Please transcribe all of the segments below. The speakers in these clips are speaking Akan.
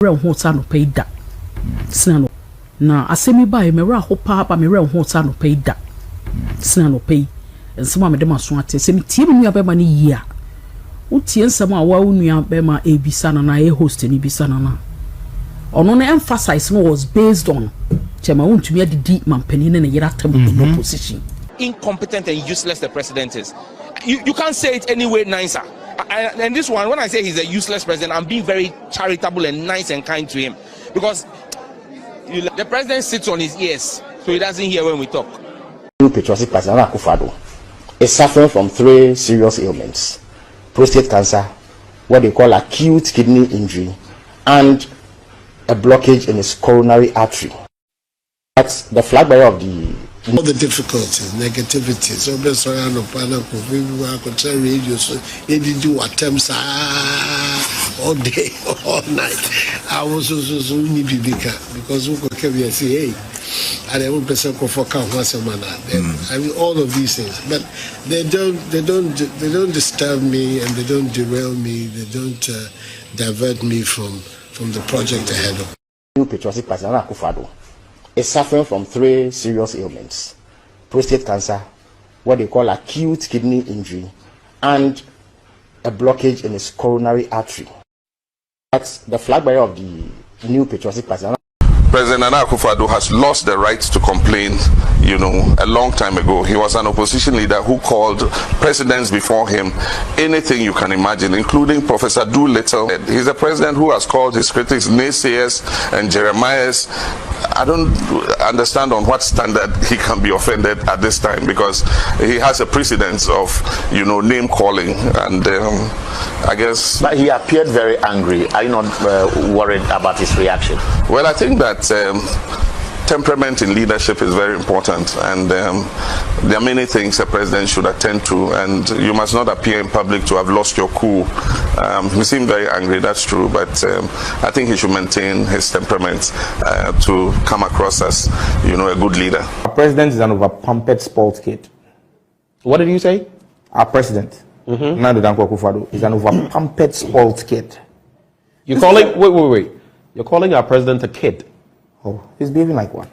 ho sa no pay da sina no na asemi ba e mera ho pa ba mera ho sa no pay da sina no pay nsema me de maso ate se me tie me nua be ma ne yia utie nsema a wa nua be ma e bisa na e host ni bisa na ono na emphasize no was based on chema untumi adidi mampani ne yira tam in opposition. Incompetent and useless the president is. You can't say it any way nicer. And this one, when I say he's a useless president, I'm being very charitable and nice and kind to him, because the president sits on his ears, so he doesn't hear when we talk. Patriotic President Akufo-Addo is suffering from 3 serious ailments: prostate cancer, what they call acute kidney injury, and a blockage in his coronary artery. That's the flag bearer of all the difficulties, negativity. So best around the panel, we could try radio, so they did do attempts all day, all night. I was so because we could say, hey, and I won't person for once a man. I mean, all of these things, but they don't disturb me, and they don't derail me. They don't divert me from the project ahead of. Patriotic President Akufo-Addo is suffering from 3 serious ailments: prostate cancer, what they call acute kidney injury, and a blockage in his coronary artery. That's the flag bearer of the new patriotic president. President Akufo-Addo has lost the right to complain, a long time ago. He was an opposition leader who called presidents before him anything you can imagine, including Professor Doolittle. He's a president who has called his critics naysayers and Jeremiahs. I don't understand on what standard he can be offended at this time, because he has a precedence of, name calling, and I guess. But he appeared very angry. Are you not worried about his reaction? Well, I think that temperament in leadership is very important, and there are many things a president should attend to, and you must not appear in public to have lost your cool. He seemed very angry, that's true, but I think he should maintain his temperament to come across as, a good leader. Our president is an over-pumped spoiled kid. What did you say? Our president, Nadu Dankwa Akufo-Addo, is an over-pumped spoiled kid. You're calling, wait. You're calling our president a kid? Oh, he's behaving like one.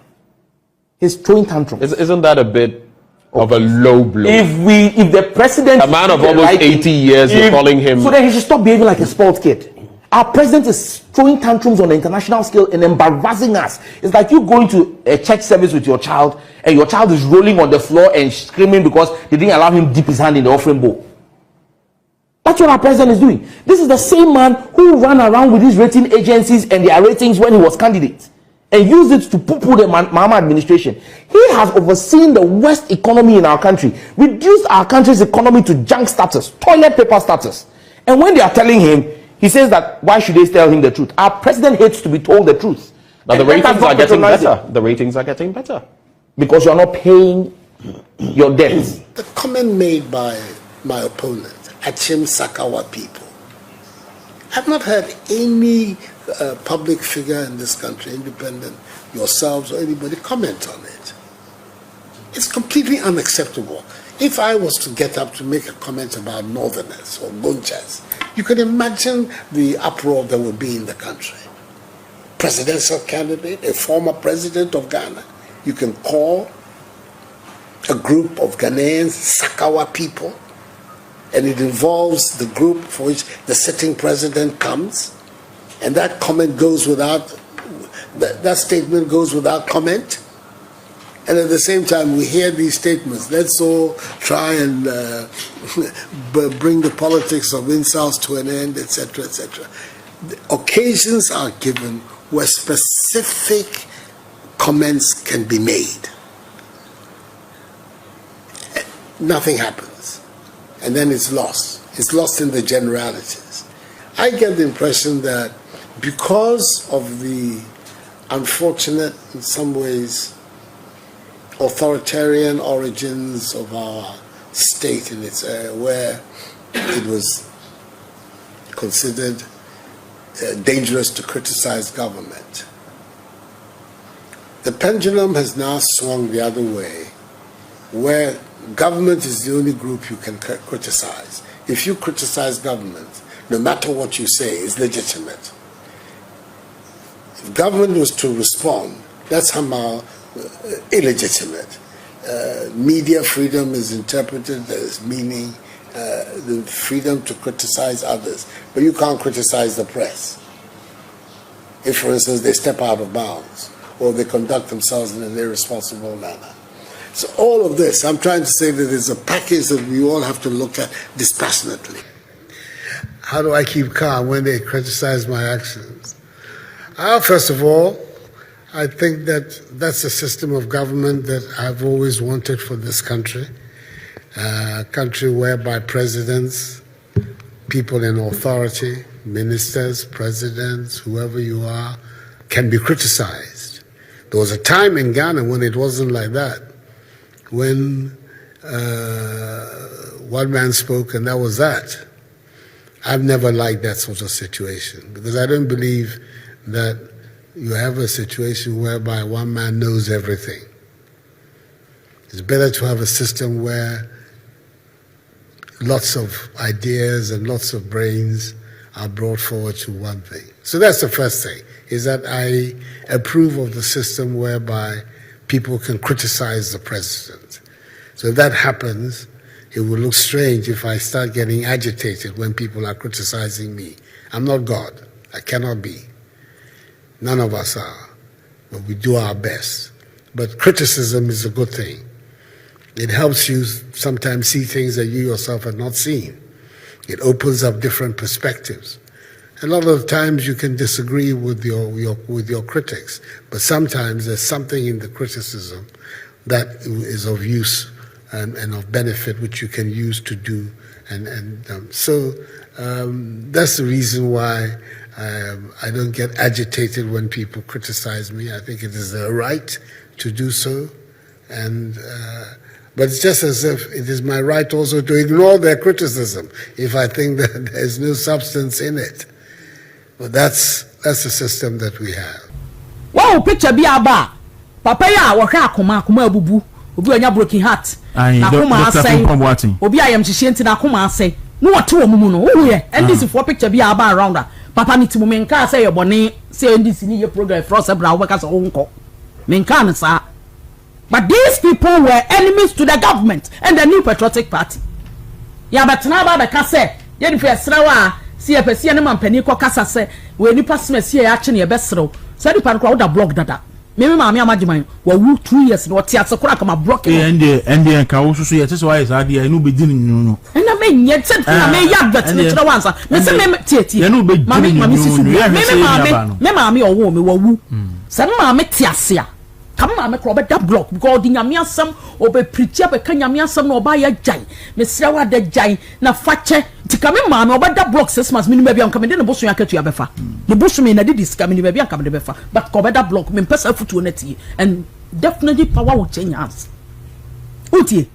He's throwing tantrums. Isn't that a bit of a low blow? If the president, a man of almost 80 years, you're calling him, so then he should stop behaving like a spoiled kid. Our president is throwing tantrums on the international scale and embarrassing us. It's like you going to a church service with your child, and your child is rolling on the floor and screaming because they didn't allow him to dip his hand in the offering bowl. That's what our president is doing. This is the same man who ran around with these rating agencies and their ratings when he was candidate, and used it to poo-poo the Mahama administration. He has overseen the worst economy in our country, reduced our country's economy to junk status, toilet paper status. And when they are telling him, he says that why should they tell him the truth? Our president hates to be told the truth. But the ratings are getting better. The ratings are getting better. Because you are not paying your debts. The comment made by my opponent, Achim Sakawa people, I've not heard any public figure in this country, independent, yourselves or anybody, comment on it. It's completely unacceptable. If I was to get up to make a comment about Northerners or Gonchas, you can imagine the uproar that would be in the country. Presidential candidate, a former president of Ghana, you can call a group of Ghanaians Sakawa people, and it involves the group for which the sitting president comes, and that comment goes without, that statement goes without comment. And at the same time, we hear these statements. Let's all try and bring the politics of insults to an end, etc., etc. Occasions are given where specific comments can be made. Nothing happens. And then it's lost. It's lost in the generalities. I get the impression that because of the unfortunate, in some ways, authoritarian origins of our state in its where it was considered dangerous to criticize government, the pendulum has now swung the other way, where government is the only group you can criticize. If you criticize government, no matter what you say is legitimate. If government was to respond, that's somehow illegitimate. Media freedom is interpreted as meaning the freedom to criticize others, but you can't criticize the press. If, for instance, they step out of bounds or they conduct themselves in an irresponsible manner. So all of this, I'm trying to say that it's a package that we all have to look at dispassionately. How do I keep calm when they criticize my actions? First of all, I think that that's a system of government that I've always wanted for this country. A country whereby presidents, people in authority, ministers, presidents, whoever you are, can be criticized. There was a time in Ghana when it wasn't like that, when one man spoke and that was that. I've never liked that sort of situation because I don't believe that you have a situation whereby one man knows everything. It's better to have a system where lots of ideas and lots of brains are brought forward to one thing. So that's the first thing, is that I approve of the system whereby people can criticize the president. So if that happens, it will look strange if I start getting agitated when people are criticizing me. I'm not God. I cannot be. None of us are. But we do our best. But criticism is a good thing. It helps you sometimes see things that you yourself have not seen. It opens up different perspectives. A lot of times you can disagree with your critics, but sometimes there's something in the criticism that is of use and of benefit which you can use to do. So that's the reason why I don't get agitated when people criticize me. I think it is their right to do so. But it's just as if it is my right also to ignore their criticism if I think that there's no substance in it. But that's the system that we have. Wow, picture be aba. Papa ya wo hwe akoma abubu. Obi anya broken heart. Akoma asai. Obi ayam hihye nti na akoma asai. No wote wo mumu no. Wo ye NDC for picture be aba around her. Papa ni timu menka say ye bone say NDC ni ye program for us bra wo ka so wonko. Menka ne sa. But these people were enemies to the government and the New Patriotic Party. Ya betena ba be ka say ye ni fesrewa si e pese ne mampani ko kasa say we ni pasme si e ache ne be serew. Say di pan ko da blog dada. Me maami amajiman wa wu 2 years no ti asekura kama block ende ka wo susu ye tese wa is ade enu be dini no ena me nye tse na me ya bet ne tira wansa me se me tie enu be dini me maami owo me wa wu se maami ti ase a kam maami kro be da block because di nyame asem obe preach be ka nyame asem no oba ya jai me sira wa da jai na fache ti kam maami oba da block 6 months minimum bia kam de ne boso ya katu ya befa the bush me na did this kam minimum bia kam de befa but ko be da block me pesa futu na ti and definitely power will change hands utie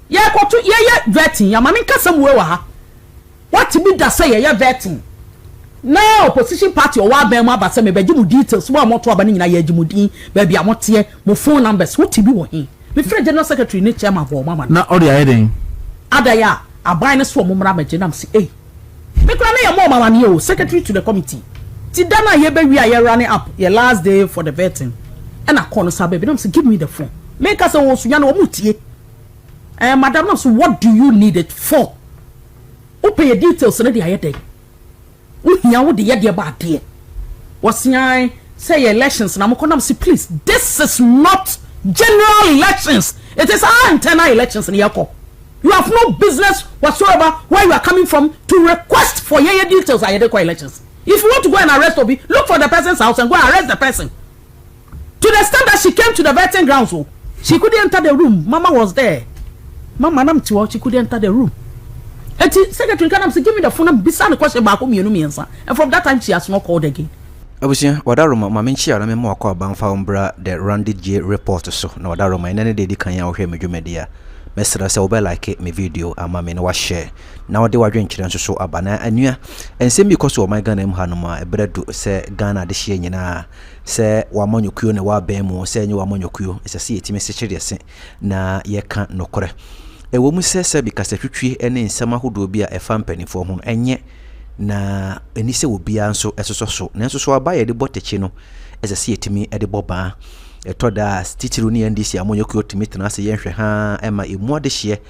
ye koto ye vetting ya maami kasam we wa ha what be da say ye vetting now opposition party or wa ben ma ba say me be gimu details wo amoto aba ni nyina ye gimu din ba bia mote mo phone numbers what be wo hin me friend general secretary ni chairman for mama na all the hiding adaya aban ne so mo mra ma genam say eh me kura na ye mo mama ni o secretary to the committee ti dana ye be wi a ye running up your last day for the vetting and I call no sabe be say give me the phone make us wo sunya na wo mutie madam no so what do you need it for open your details na dey day uhia wo de ye ba de wosian say elections na mo konam say please this is not general elections it is our internal elections in yako you have no business whatsoever where you are coming from to request for your details at the elections. If you want to go and arrest Obi, look for the person's house and go and arrest the person. To the extent that she came to the vetting grounds, so she couldn't enter the room. Mama was there. Mama she couldn't enter the room. And Secretary Kanam said, give me the phone and beside the question about whom you know me answer. And from that time she has not called again. Abusia wadaroma mamenchi ara me mo akwa banfa umbra the Randy J report so na wadaroma ene de kan ya ohwe medwumedia mesra se obe like me video ama me na wa share na wode wadwen kire nso so abana anua ensem bi koso o my Ghana mu hanoma ebredu se Ghana de hye nyina se wa manyokuo ne wa ban mu se nyi wa manyokuo se se yetime se kire se na ye ka nokore ewo mu se bi kasa twetwe ene nsama hodo bi a efa mpanifo ho enye na eni se obia nso esoso so nanso so aba ye de botechi no ese se yetimi e de boba etoda titiru ni NDC amonyo ko otimi tena se yenhwe ha ema emu ade hye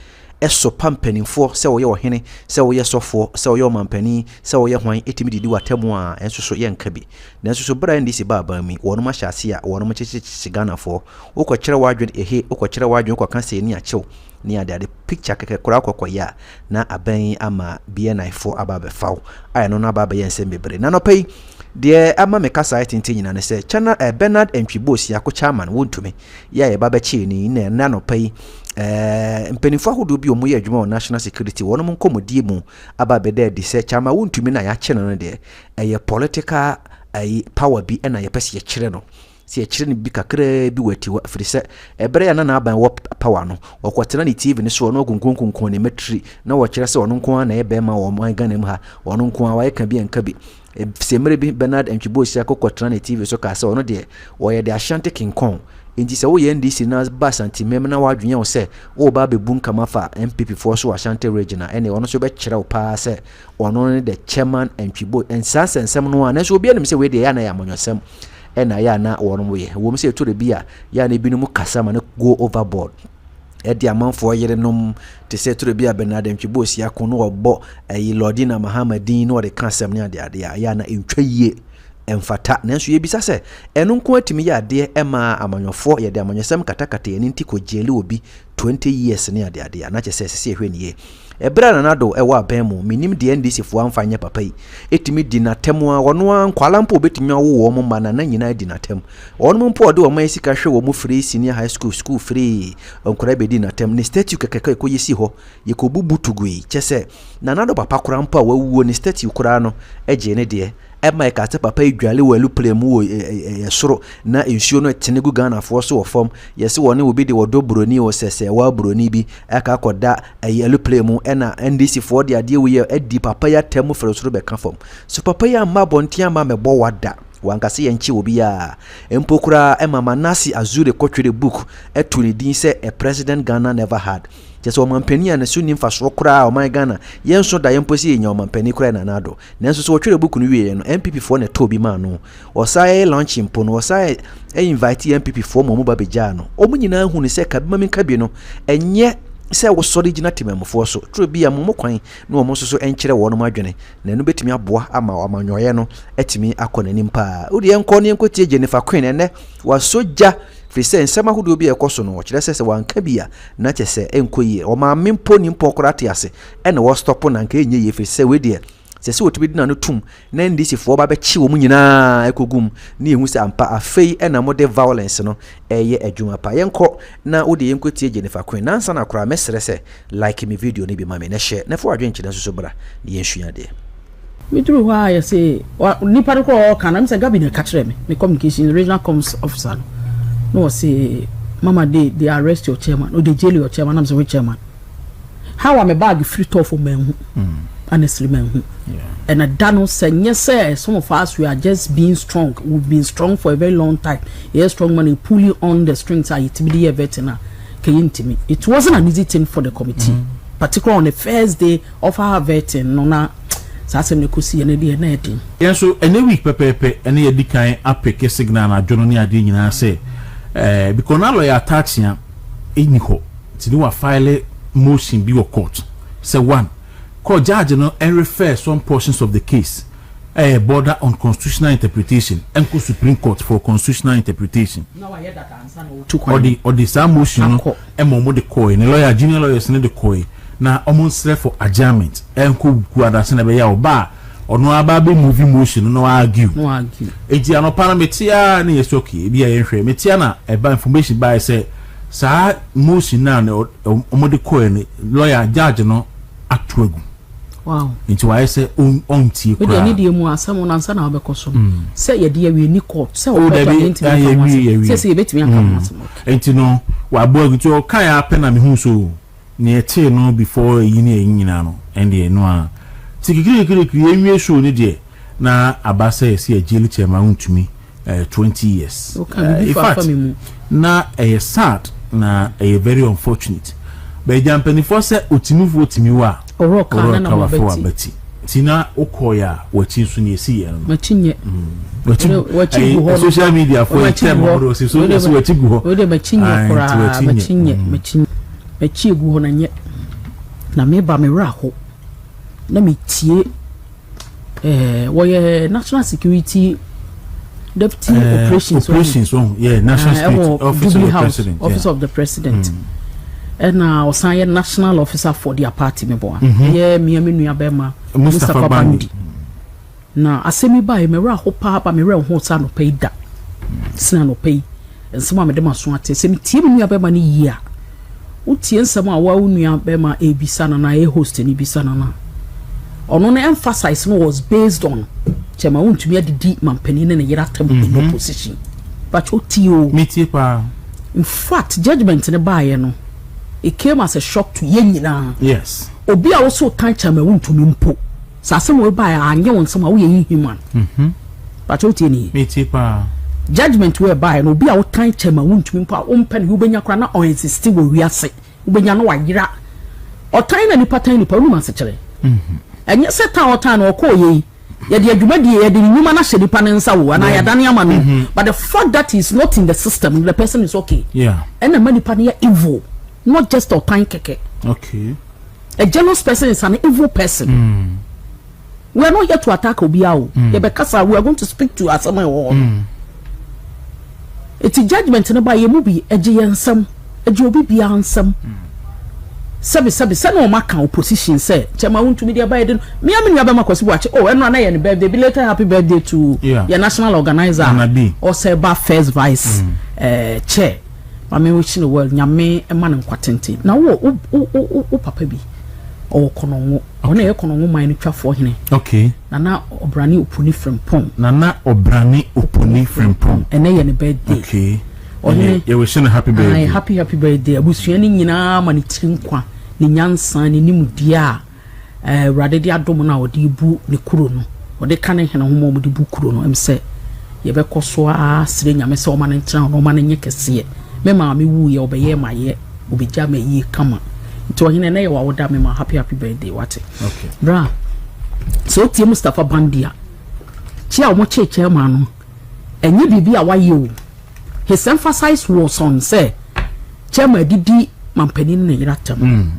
eso pampanimfo se wo ye ohene se wo ye sofo se wo ye omampani se wo ye hwan etimi didi watemu a enso so ye nka bi nanso so bra NDC baba mi wono ma hyase a wono ma chichi Ghanafo ukokire wadwen ehe ukokire wadwen kwa kanse ni achew ni ade picture keke kura kokoya na aban ama BNI4 ababe faw aya no na ababe yense bebre na no pay de ama me kasa itintin nyina ne se channel Bernard Ntwibosi akọ chairman wontumi ya ye baba chi ni na no pay mpenifo ahodo bi omo ye adwuma o national security wono mo nkomodie mu ababe de se chairman wontumi na ya che no de eye political power bi na ye pese ye kire no si e kire ni bi kakra bi wati wa afrise ebere ya na aban wo power no okotena ni TV ni so no gunkunkun ne metri na wo kire se wono nko na ye be ma wo man Ghana mu ha wono nko wa ye ka bi enka bi semre bi Bernard Ntwibosi akokotena ni TV so ka se wono de wo ye de Ashanti King Kong inti se wo ye NDC na ba Asantehen na wadwenya wo se wo ba be bunka mafa MPP for so Ashanti regional ene wono so be kire wo pa se wono ne the chairman Ntwibosi ensensem no a na so obi anim se we de ya na ya monyosem ena ya na wono we wo mse to de bia ya na binom kasa ma na go overboard edi amanfo yere nom te se to de bia Bernard Ntwibosi akono obo Lodi na Mahama din no de kasam ne ade ya na entwaye emfata nanso ye bisa se eno nko atimi ya ade ema amanyofo ye de amanyosem katakata ye nti ko jeli obi 20 years ne ade na che se ehwe niye ebra na nado ewa abemu minim de NDC fo amfanya papa yi etimi di na temu a wono ankwala mpo betimi awo mo ma na nyina di na tem wono mpo de o man sika hwe wo mu free senior high school free onkora be di na tem ni statue kekeke ko yesi ho ye ko bubutugui chese na nado papa kura mpo a wawuo ni statue kura no eje ne de ema ka te papa idwale walu plemu wo soro na ensuo no tenegu Ghanafo so wo fom yesi woni obi de wodo broni wo sese wa broni bi aka koda alu plemu ena NDC for de ade we edi papa ya temu fere soro be ka fom so papa ya ma bontia ma mebo wada wankase yenchi obi ya empokura ema manasi azure kotwere book etuni din se a president Ghana never had just o mampani na so nimfa so kura o man Ghana yenso da yemposi yenya o mampani kura na nado nanso so otwere book no wie no MPP for na to bi ma no o sai launch impo no o sai invite MPP for mo ba beja no o munyina hu ne se ka bi ma minka bi no enye se wo so original timamfo so tro bi ammo kwan na o mo so enkire wo no madwene na no betimi aboa ama o amanyoye no etimi akọ nanim pa odi enko ne enko tie Jennifer Queen ene wa soja fise nsema hudo bi ekoso no kire sese wanka bia na chese enko yi o ma mempo ni mpo korate ase ene wo stop na nka enye ye fise we de sese otibi dina no tum na NDC fo ba be chi wo munyina ekogum na ehu se ampa afei ena mode violence no eye adwuma pa yenko na odi yenko tie Jennifer Queen na nsa na kora mesere se like me video ni bi ma me na share na fo adwenche na so bra na yenhua de midru wa ya se nipa ko kana me se gabi na katre me communication regional comms officer no say mama they arrest your chairman or they jail your chairman. I'm sorry chairman how am a bag free to for men honestly men and a dano say yes sir some of us we are just being strong. We've been strong for a very long time. Yes, strong money pulling on the strings are it be a veteran came to me. It wasn't an easy thing for the committee, particularly on the first day of our vetting. No na sasa ne kusi ene de na edin yenso ene week pepepe ene ye dikan apeke signal na jono ne ade nyina se because na lawyer attachia eniko ti ni wa file motion bi wo court say one court judge no and refer some portions of the case border on constitutional interpretation and go Supreme Court for constitutional interpretation. Now I hear that answer no or the same motion no e mo de coin the lawyer junior lawyers ne de coin na almost left for adjournment enko guadase na be ya oba ono aba be movie motion no argue eji ano parametia na yesoki bia yenhwe metia na eba information by say sa motion na omode coin lawyer judge no atuagu. Wow. Into why say onti we dey need emu asam na nsa na obekoso say ye dey we ni court say o be say ye betimi aka asam enti no wa bo agutu kan ya pe na me hu so ne ete no before yi ne nyina no ende no a tikikiri enwie show ne de na abasa ye se agye chema untumi 20 years in fact na sad na very unfortunate be jampani for say otimi wa oroka na beti tina okoya wachi so ne esi yen machinye wachi go social media for time mo so wachi go we de machinye kura machi go na nye na me ba me ra ho na me tie woye national security deputy operations national security office of the president and now sign national officer for their party me boy me nua bema Mustafa Bandi na asemi ba me ra ho pa me ra ho sa no pay da sina no pay ensema me de maso ate se me tie me nua bema ni yia utie ensema wa nua bema ebisa na e host ni bisa na ono na emphasize no was based on chema untumi adidi mampani ne yera tam in opposition but otio metie pa in fact judgment ne ba ye no it came as a shock to yenyina. Yes. Obi a also tan chama wuntumi mpo. Sase mo ba ya anye won sama wo ye human. But what ni? Me tipa. Judgment we ba no obi a wo tan chama wuntumi mpo a wo mpani wo benya kra na on insist wo wiase. Wo benya no wayira. O tan na nipa no ma se kire. Enye se tan o tan no ko ye. Ye de adwuma de ye de nyuma na hye nipa ne nsa wo na ya dane ama no. But the fact that he is not in the system, the person is okay. Yeah. And the man nipa ne evil. Not just a time keke. Okay. A jealous person is an evil person. We are not here to attack Obiao. We are going to speak to Asantehen. It's a judgment in about movie. Agye ensam, Agye obi bia ensam. Sabi no maka opposition say. Chema won't me dia Biden. Me am nua be makosi watch. Oh, eno na ye birthday. Belated happy birthday to your national organizer or say ba first vice chair. I mean, which in the world, Yame a man and quatente. Now, papa be or Cono, only a Cono mine for him. Okay. Nana Obrani Upuni from Pom. Nana Obrani Upuni from Pom. And they in a birthday. Okay. Only you wish a happy birthday. Happy birthday. I was training in arm and trinkwa, Ninyan son, in Nimudia, Radedia Domina or Dibu, Nikuruno, or the canning and home with the Bukuruno. I'm say, Yabeko soa, sitting a mess or man in town, no man in you can see it. Me mama wu ye obeye ma ye obija me yi kama nti ohine na ye wa woda me ma happy birthday wate okay bra so tie Mustafa Bandia chia o mo cheche ma no enye bibi a wa ye o his emphasis was on say chema didi mampani ne yiratam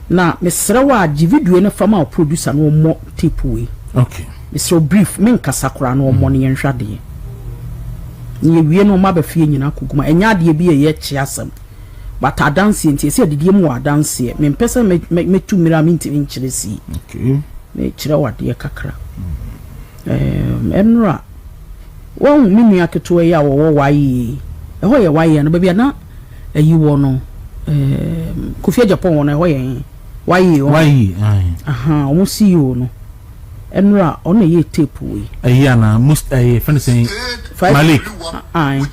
na mesre wa gi video ne fama o producer no mo tape we okay so brief me nkasa kora no mo ne yenhwade ni wie no ma ba fie nyina kuguma enya de bi ye chiasem but adanse nti se de mu adanse me mpese me tu mira me nti nchire si okay me chire wade kakra enra won me nua keto ya wo wayi ho ye wayi no ba bia na ayi wo no Kofi Japan wo na ho ye wayi aha o si yo no enra ona ye tape we ayana must friend saying Malik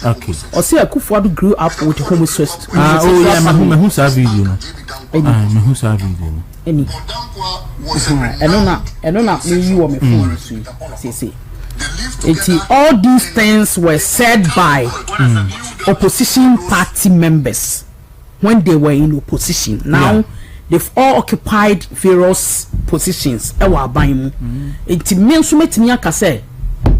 okay o say Akufo grew up with homosexuals me who saw video no me who saw video no any enona me you on my phone see all these things were said by opposition party members when they were in opposition. Now they've all occupied various positions. Ewa aban mu. Enti me nso metimi aka say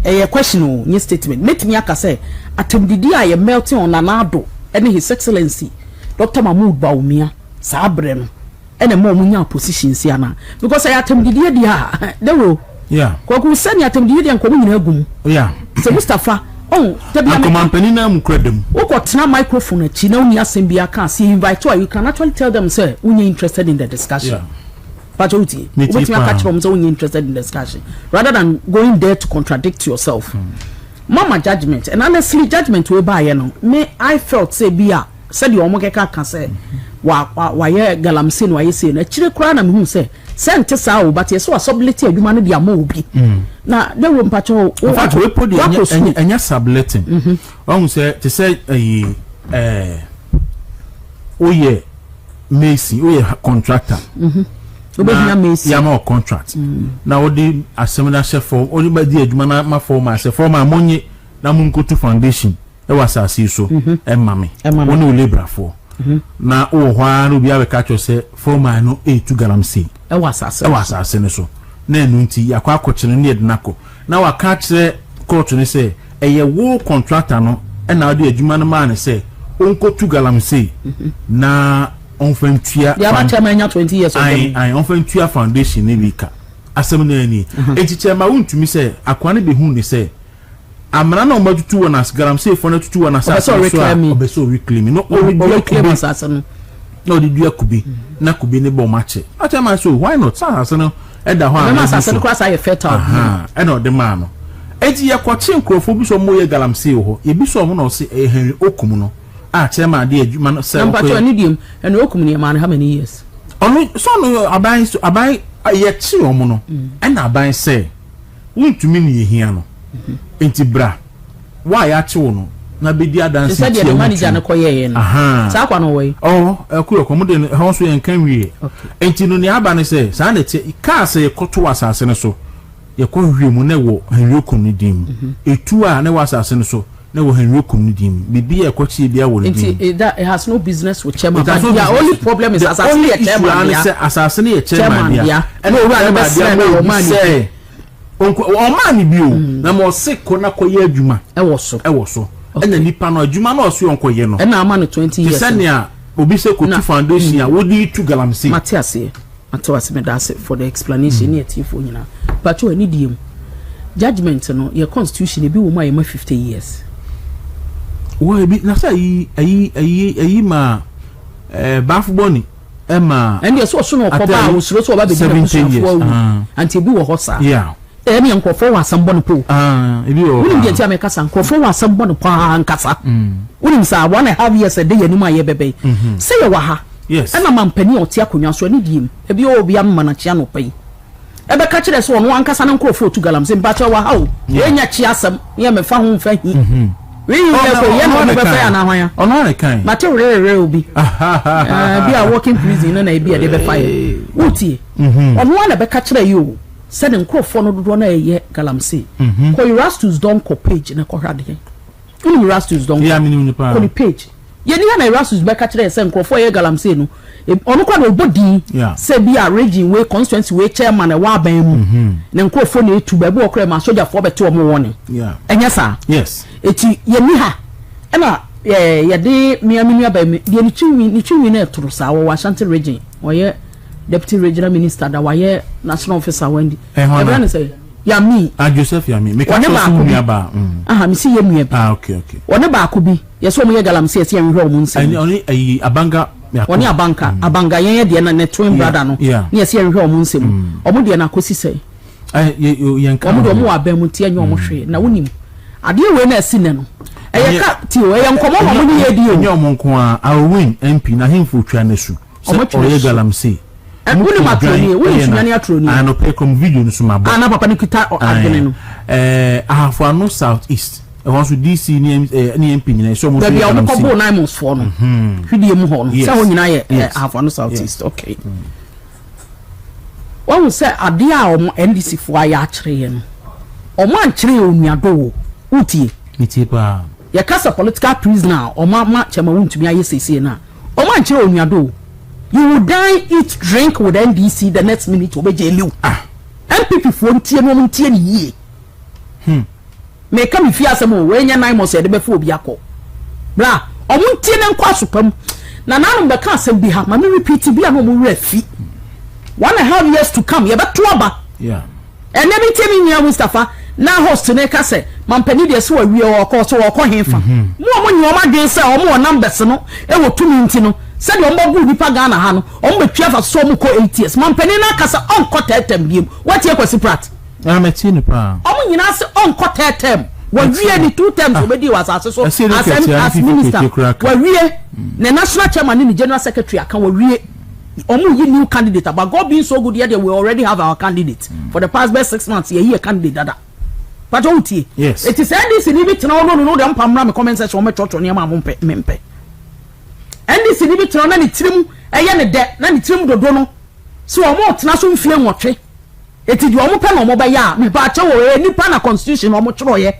a question o new statement. Metimi aka say atemdidi a ye melting on Addo and his excellency Dr. Mahmoud Bawumia sa abre no ene mo munya positions ya na because I atemdidi dia there wo yeah ko send atemdidi dia nkomo nyina agum yeah so Mustafa oh company na mukredem ukotena microphone achi na uni asem bia kan see invite you can actually tell them say unye interested in the discussion yeah but uti wetin aka catch from say unye interested in the discussion rather than going there to contradict yourself mama judgment and honestly judgment we buy you know me I felt say bia said you omokeka kan say wa ye galamse no aye say na chire kura na me hu say sente sa o but yeso asubility adwuma no dia ma obi na de wo mpacho in fact we put the enya subletting on say to say oye Macy oye contractor obehina Macy ya ma contract na odi assemina chef form oni ba di adwuma na ma form as form amonye na munkotu foundation e wasase so emame oni o labor for na o hwa no bia be catch say form no e tu galamse e wasase ne so na enu nti yakwa akochene ne ednako na waka kire court ne say eye wo contractor no na ade adwuma no ma ne say onkotu galamsey na onfantua ya ba chairman nya 20 years of ai onfantua foundation ne wika asem na ani enti chema wontumi say akwa ne behu ne say amana na omadutu wona as galamsey fo na tutu wona sa so obeso reclaim no reclaim asase no no di dua kubi na kubi ne bo mache atema so why not sa asase no eda ho am asase no kwasa ye fertile e no de ma no enti ye kwache nkrofo bi so mo ye galamsey ho ye bi so mo no se Henry Okum no a chema de adwuma no se number 2 ni dim Henry Okum ne ma no how many years ono so no aban ye chi omo no e na aban se wontumi ne ye hia no enti bra wa ya chi wo no na bedi adansi ti the manager na koye no sa kwa no we akuyo komude ho so yen kan wie enti no ne aba ne se sa na ti ka se koto asase ne so ye ko wie mu na wo Henry Okum ni dim etu a na wasase ne so na wo Henry Okum ni dim bibi e ko chi bia wo ni dim enti that it has no business with chairman but the only problem is asase ne chairman ya asase ne chairman ya and o ra na se na o man say Oman bi o na mo se ko na koye adwuma e wo so ena nipa no adwuma na oso yonko ye no ena ama no 20 years senia obi se ko tu foundation ya wodi tu galamsey Matias me that's for the explanation here tifo nyina but we need him judgment no your constitution e bi wo ma ye ma 50 years wo bi na say ayi ma bafu boni ema and yes so no ko ba wo so ba be de anti bi wo hosa yeah emi nkofo wa sambo no po ebi o woni ntia me kasa nkofo wa sambo no pa nkasa woni sa 1.5 years a day yanima ye bebe say ye wa ha yes ana mampani oti akonwa so ani diem ebi o bia mmana chia no pai ebe ka kire so no ankasa na nkofo otu galamsey mbacha wa ha o enya chia asam ye me fa ho mfa hi we ye ko ye no be fa na hwan ya ono ne kan mate rere obi bi a working prison na ebi e de be fa ye utie ono na be ka kire you said nkrofo no dodo na ye galamsey ko Erastus don ko page na ko hwade uni Erastus don ya minim ni pa ko ni page ye ni na Erastus be ka kire se nkrofo ye galamsey no onu kwa na obodi se bi a region we constituency we chairman e wa ban mu na nkrofo na etu ba bi okra ma soldier for beti omo woni enya sa yes eti ye ni ha na ye de miamini aba me de ni twi na etoro sa wo Ashanti region oye deputy regional minister da waye national officer wendi everyone say ya me Joseph ya me ka so mu aba mi si ye mu aba okay wona ba ko bi ye so mu ye galamsey ese ye hwe omu nsi oni ayi abanga woni abanga ye de na twin brother no ne ese ye hwe omu nsi mu omu de na kosi sei ye nka omu de omu aba mu tie nyo omu hwe na wonim ade we na asi ne no eye ka ti o ye nkomo omu ni ye di o nyo omu nko a win MP na hemfo twa na su o ye galamsey woni matroni woni sunyani atroni ano pe kom video no suma ba ana papa ni kita adwene no ahafo no south east e won so DC ni MP nyina so mo so ya ko bo 9 months for no hwidie mu ho no se ho nyina ye ahafo no south east okay won se ade a omo NDC fo aya akire ye no omo ankire onuado utie nitie pa ya kasa political prisoner omo ma chema wontumi aye sese na omo ankire onuado you will die, eat, drink with NDC the next minute obeje liu. MPP for ntie no ntie ni yie. Me ka mi fi asemo we nya 9 months e de be fo obi akọ. Bra, omo ntie ne nkwa sopam. Na nanu be ka asem bi ha, ma me repeat bi a no mo wura fi. 1.5 years to come, ye be to aba. Yeah. And let me tell me Mustafa, na host ne ka se, mampani de so awie o ko so o ko henfa. Mo mo nyi o ma dwen se o mo numbers no, e wo tumi nti no. Said you must nipa Ghana ha no o mbetwa fa so mu ko 8 years mampani na kasa on ko tetem biem what ye kwasi prat meti ni pa o mu nyina se on ko tetem wa wie ni 2 times obedi was asase so as minister wa wie na national chairman ni general secretary aka wa wie o mu yi new candidate but God being so good here we already have our candidate for the past best 6 months ye candidate dada but o tie yes it is NDC ni bi tena no dem pamra me comment section me chocho ne ma mo mpe NDC ni bi tena na ni tirim eye ne de na ni tirim dodo no so o mo tena so mfie nwotwe etidi o mo pe na o mo ba ya me ba che wo nipa na constitution o mo chiro ye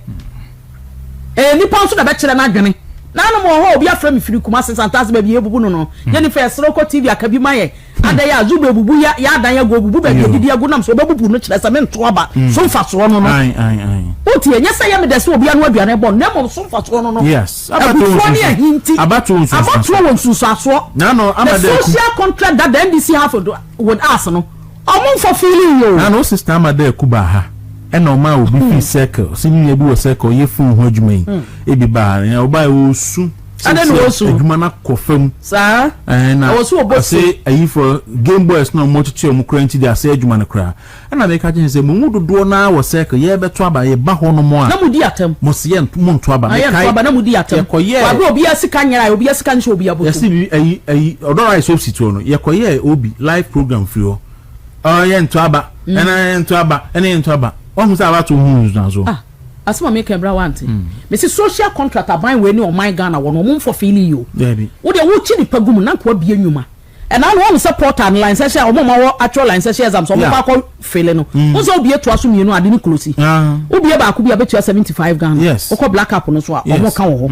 nipa nso da be kire na adwene na no mo ho obi afra me firi kuma Asantehen ba bi ebubu no ye ni fe Sroko TV akabi maye ada ya zube bubu ya dan ya go bubu be didi ya go nam so obebubu no kire se me nto aba so mfa so no no otie nya se ya me dese obi anu aduane bon na mo so mfa so no no yes abatu won susu aso na no amade social contract that the NDC have with us no omo for feeling you na no sister amade kuba ha ena ma obi fi circle sini ebi wo circle ye fun ho adwuma yi ebi ba ya oba wo su adenu wo su adwuma na kofam sa na wo su obo say ayi for game boys no mo tutu mu kranti dia say adwuma na kra ena me ka je say mu dodo na wo circle ye beto aba ye ba ho no mo a na mu di atem mo se ye mo nto aba me kai aba na mu di atem wa be obi asika nyara obi asika nche obi aboto yes bi ayi odora so situ no ye koye obi live program free o ye nto aba ena ye nto aba ena ye nto aba o say about to use na so asema make bra want me say social contract aban we ni o my Ghana won o for feeling you wo de wo chi ni pagum na ko bia nwuma and now one support and line session o mo actual line session exam so mo ba ko feeling no wo so obi eto aso mienu ade ni close obi ba ko bia betua 75 Ghana o ko black up no so a o mo ka wo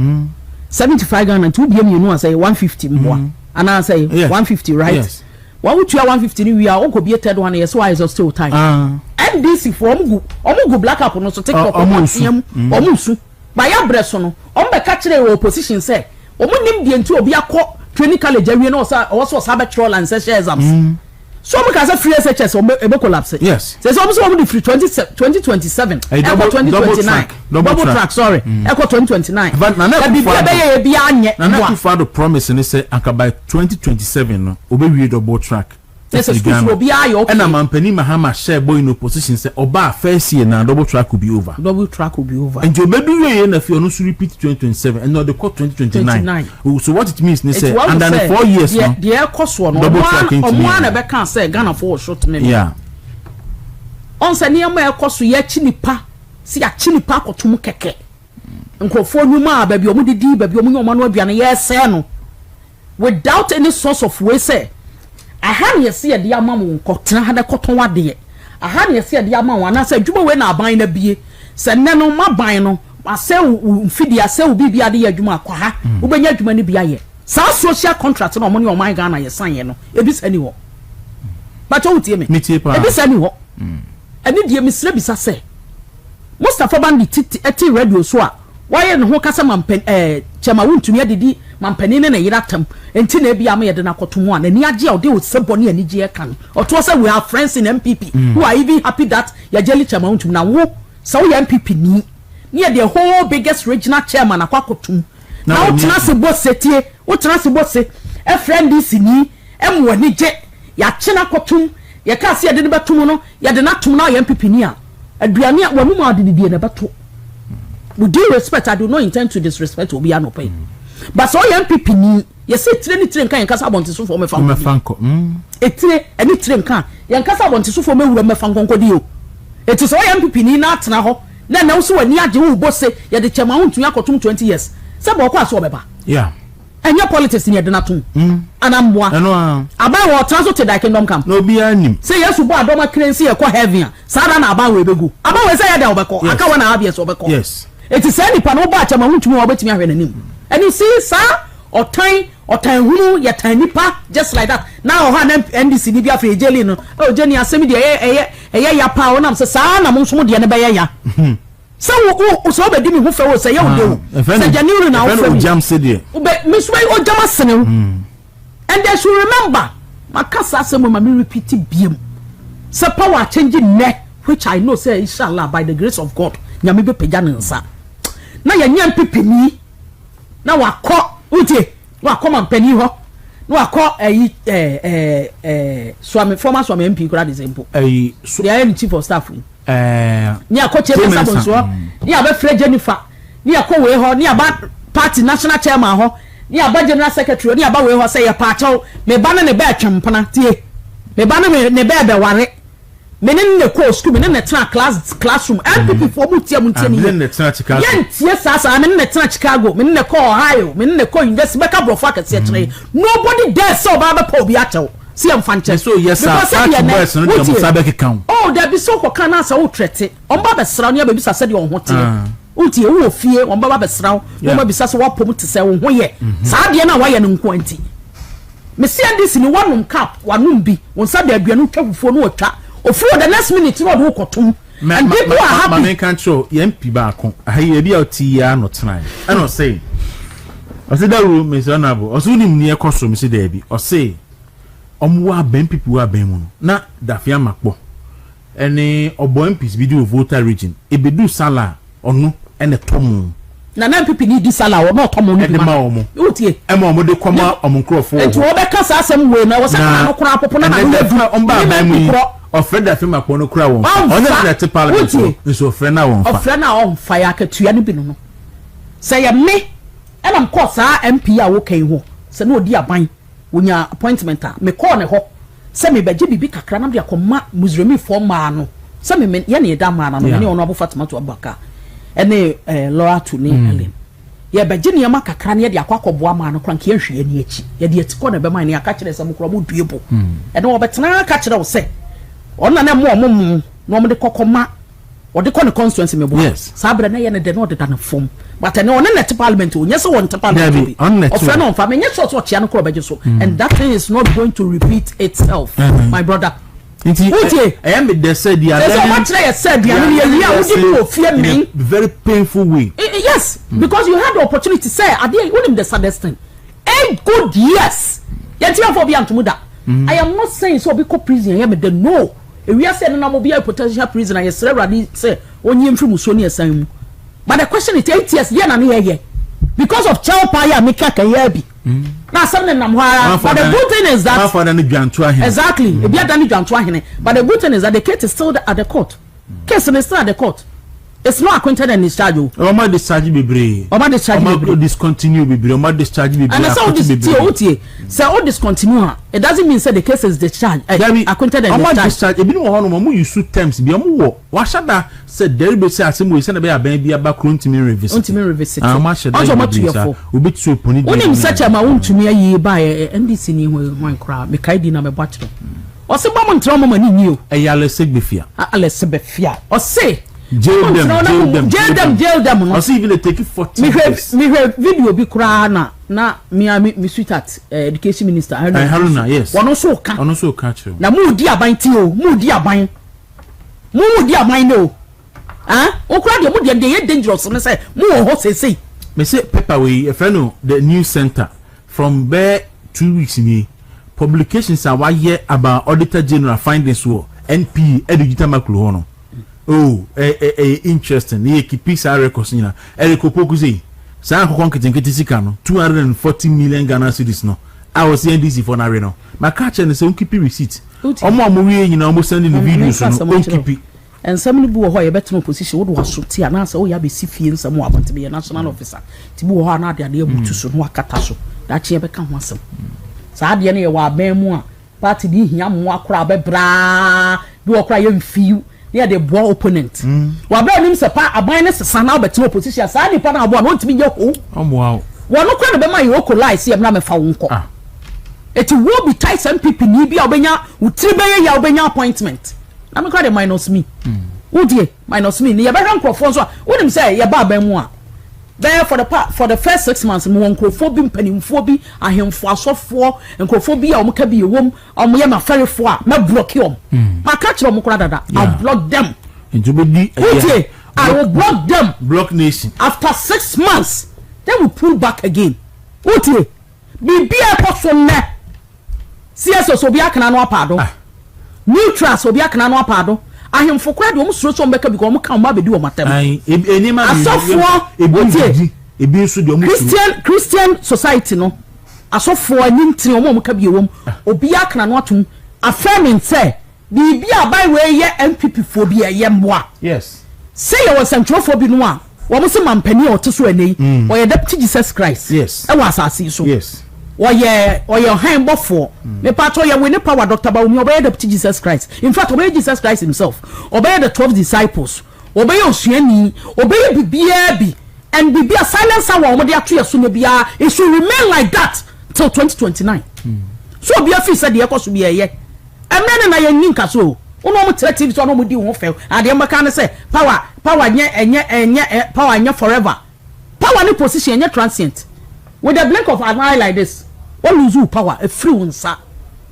75 Ghana to bia mienu say 150 mboa and I say 150 right wa wo tua 150 ni wi a o ko bia third one yes why is still time NDC for omugu black up no so take up omusu ba ya breso no ombe ka kire opposition say omunim die nti obi akọ training college awie no so sabe troll and session exams so mo ka say free SHS ebe collapse yes say so mo the free 2027 double track sorry echo 2029 na be anye na to for the promise ni say aka by 2027 no obe wie double track. Yes, and a man penny Mahama share boy in opposition say oba first year now double track will be over. Double track will be over. And you maybe if you to repeat 2027 and not the court 2029. So what it means they say and then 4 years now. The air cost one double track into one ever can say Ghana for short name. Yeah. On say near my cost ye chinipa see a chinipa ko tumu keke. Nko for nyuma baby omudi di baby omu manu aduane yes no. Without any source of way say aha ne yesi de ama mo nkotena ha de koton wade aha ne yesi de ama wana say dwuma we na aban na bie se ne no maban no ase mfidi ase bibia de adwuma akwa ha ubenya adwuma ne bia ye sa social contract no mo ne o man Ghana ye san ye no ebi sani wo ba cho utie me ebi sani wo eni die misre bisa se Mustafa Bandi eti radio so a waye ne ho kasa mampen chema wuntumi adidi mampani ne na yiratam enti na bia ma yede na kotomo a na ni age a ode o seboni ani je kan oto say we are friends in MPP who are even happy that ya jeli chema wuntumi na wo so we MPP ni the whole biggest regional chairman akwakotum na wo tena se bosetie wo tena se bose e friend this ni emwo ni je ya chena kotum ya ka se yede ne betum no yede na tum na ya MPP ni a aduane a wanu ma adidi na beto. With due respect, I do not intend to disrespect Obi Anope. But so MPP ni you say train kan yankasa bonti so for me fanko. Etire any train kan yankasa bonti so for me wura me fanko nkodi o. Eti so MPP ni na atena ho na so wani age wo bo se ye de chema huntu yakotum 20 years. Se bo kwa so obeba. Yeah. Enya politics ni ye de natum. Anamboa. Aba wo transo te da kingdom camp. No bi anim. Say yesu bo adoma cleanse ye kwa heaven. Sada na aba we begu. Aba we say ye da obeko. Aka wana abie so obeko. Yes. It is any pan over chama wuntumi obetimi ahwe nanim. And you see sir otan hunu ya tanipa just like that. Now ha NDC ni bia fa ejeli no. Oh Jenny asemi de eye ya pa wonam se sa na mo nso de ne be ya. So wo so be di mi hu fa wo se ye wo de. Se January na wo fa jam se de. Me so o jam asene. And they should remember makasa asemo ma me repeat biem. Se power changing ne which I know say inshallah by the grace of God nyame be pagya ne nsa. Na ya nyam pepeni na wakọ utie wakọ mampani ho na wakọ swami former swami MP kura de sempo they are chief of staff ni akọ chairman sabonso ni aba Fred Jennifer ni akọ we ho ni aba party national chairman ho ni aba general secretary ni aba we ho say ya pa chaw me ba na ne ba atwempana tie me ba na ne ba be ware menen ne ko school menen ne tena classroom MPP for mutia ni menen ne tena Chicago yentie sasa menen ne tena Chicago menen ne ko Ohio menen ne ko university beka brofa ka se tena nobody there so ba be pa obi achew see am fanche so yes sir boys no dem sabe ke kan oh there be so ko kana sa wo trete on ba be sra no ya be bisa se de on ho te utie wo fie on ba be sra no ba bisa se wo pom te se wo ho ye sa de na wa ye no nko anti me see NDC ni wanum cap wanum bi won sa da aduanu twafufuo no otwa ofuro the next minute no do kotom and people are happy man control MP ba kon ayi bi oti ya no try and o say o say that room is honorable o so nim ni ekoso me say there bi o say omwa ben people wa ben mu na dafia makpo ene obo MPs bi do voter region e be do sala onu ene tomu na MPP ni di sala o no tomu ni ma omo utie omo de koma omo nkrofo etu obeka sa asem we na wo sa na kora popo na na omba ban mu ofre da fema kpo no kura won onye na te parliament so ofre na won fa ofre na on fa ya katua ni bi no say ya me ena mko sa MP a wo kan ho se na odi aban wonya appointment a me call ne ho se me beje bibi kakra na de akoma musremi fo ma no se me ye ne da ma na no ne ono abo Fatima to abaka ene Laura to ne Helen ye beje ne ma kakra ne de akwakoboa ma no kranke ahwe ani achi ye de etiko na be ma ne aka kire se mukro mo duebo ene wo betena aka kire wo se ona na mo no mo de kokoma o de kon constituency me bo sabra na ye ne de no de na fom but ene on net parliament o nyese won parliament of friend on family nyese so chia no kro beje so and that thing is not going to repeat itself my brother I am the said the very painful way. Yes, because you had the opportunity to say I didn't want him the saddest thing 8 good years yet you for be antomuda. I am not saying so because prison I am the no we are saying na mo be a potential prisoner yes ready say onye mfi musoni asan but the question is 8 years there na here because of child power make ka here bi na something nam hara but the good thing is that exactly e bia dani dwanto ahene but the good thing is that the case is still at the court case is still at the court. It's not acquainted and discharge. Oma discharge bebre. Oma discharge bebre. Oma discontinue bebre. Oma discharge bebre. And so this say all discontinue. It doesn't mean say the case is discharged. Acquainted and discharge. Oma discharge. Ebi no ho no mo use terms bi omo wo. Wa shada say there be say asem we say na be aban bi aba krontimi revisit. Ontimi revisit. Ama shada. Onso matu yefo. Obi tu oponi. Onim search ma wontumi ayi ba NDC ni ho kra me kai di na me bwatro. O se ba mo ntro mo mani ni o. Eya lese gbefia. Alese befia. O se jail them. No. I see even they take it 14 days. Me video bi kura na me sweetheart education minister Haruna yes. Wono so ka true. Na mu di aban ti o, mu di aban no. O kura de mu de dangerous no say mu ho say. Me say paper we a friend the news center from there 2 weeks in publications are why here about auditor general findings war NP digital makulu hono. Oh, interesting. Ye kipisa records nina. Erikopoku say, "Sa akokon ketinketi sika no 240 million Ghana cedis no. I was NDC for na re no. My catch and say unkipi receipt. Omo amowie nyina omo sending the videos no unkipi. And some people who are better in position would was so tia na say oh ya be sifie nsam about to be a national officer. Tibu ho na de abutu so no akata so. Da che be ka ho asem. Sa de ne ye wa ban mu a party di hia mo akora be bra. Bi okora ye mfiu. They are the boy opponent. Wa bra nim se pa aban ne sesa na obeti opposition sa ni pa na abo no ntimi ye ho. Wow. Wo no kwa no be ma ye okolize ye na me fa wonko. It will be tight some people ni bia obenya utiri be ya obenya appointment. Na me kwa de minus me. Udie minus me ni ye be hwan crofo so a wonim say ye ba ban mu a. There for the first 6 months mo nkrofo bi mpanimfo bi ahemfo asofo nkrofo bi a omka bi ewom omo ye maferefo a me block yom ma ka kire omo kura dada I block them I will block them block nation after 6 months they will pull back again utie bibia ekoso ne CSO so bi akana no apado neutral so bi akana no apado ahemfo kwa de omsuro so mbeka because omo kan ma bedi o matem enima asofo ebi nso de omo Christian society no asofo anyintire omo ka biewom obi akana no atum affirming say bibia abai we ye MPP fo bi ye mboa yes say you was centrofo bi no a wo mo se mampani o te so anei o ye deputy Jesus Christ yes e wa asase so yes oye hand bofo me pato ye we ne power Dr. Baumi obey the Jesus Christ in fact obey Jesus Christ himself obey the 12 disciples obey osuani obey bibia bi and bibia silence our omode ato yeso ne bia it should remain like that till 2029 so bia fi said ye koso bia ye emre na ye ninka so uno mo TV so no mo di ho fe ade maka ne say power nye power nye forever power ni position nye transient with the blink of an eye like this o lose power e free unsa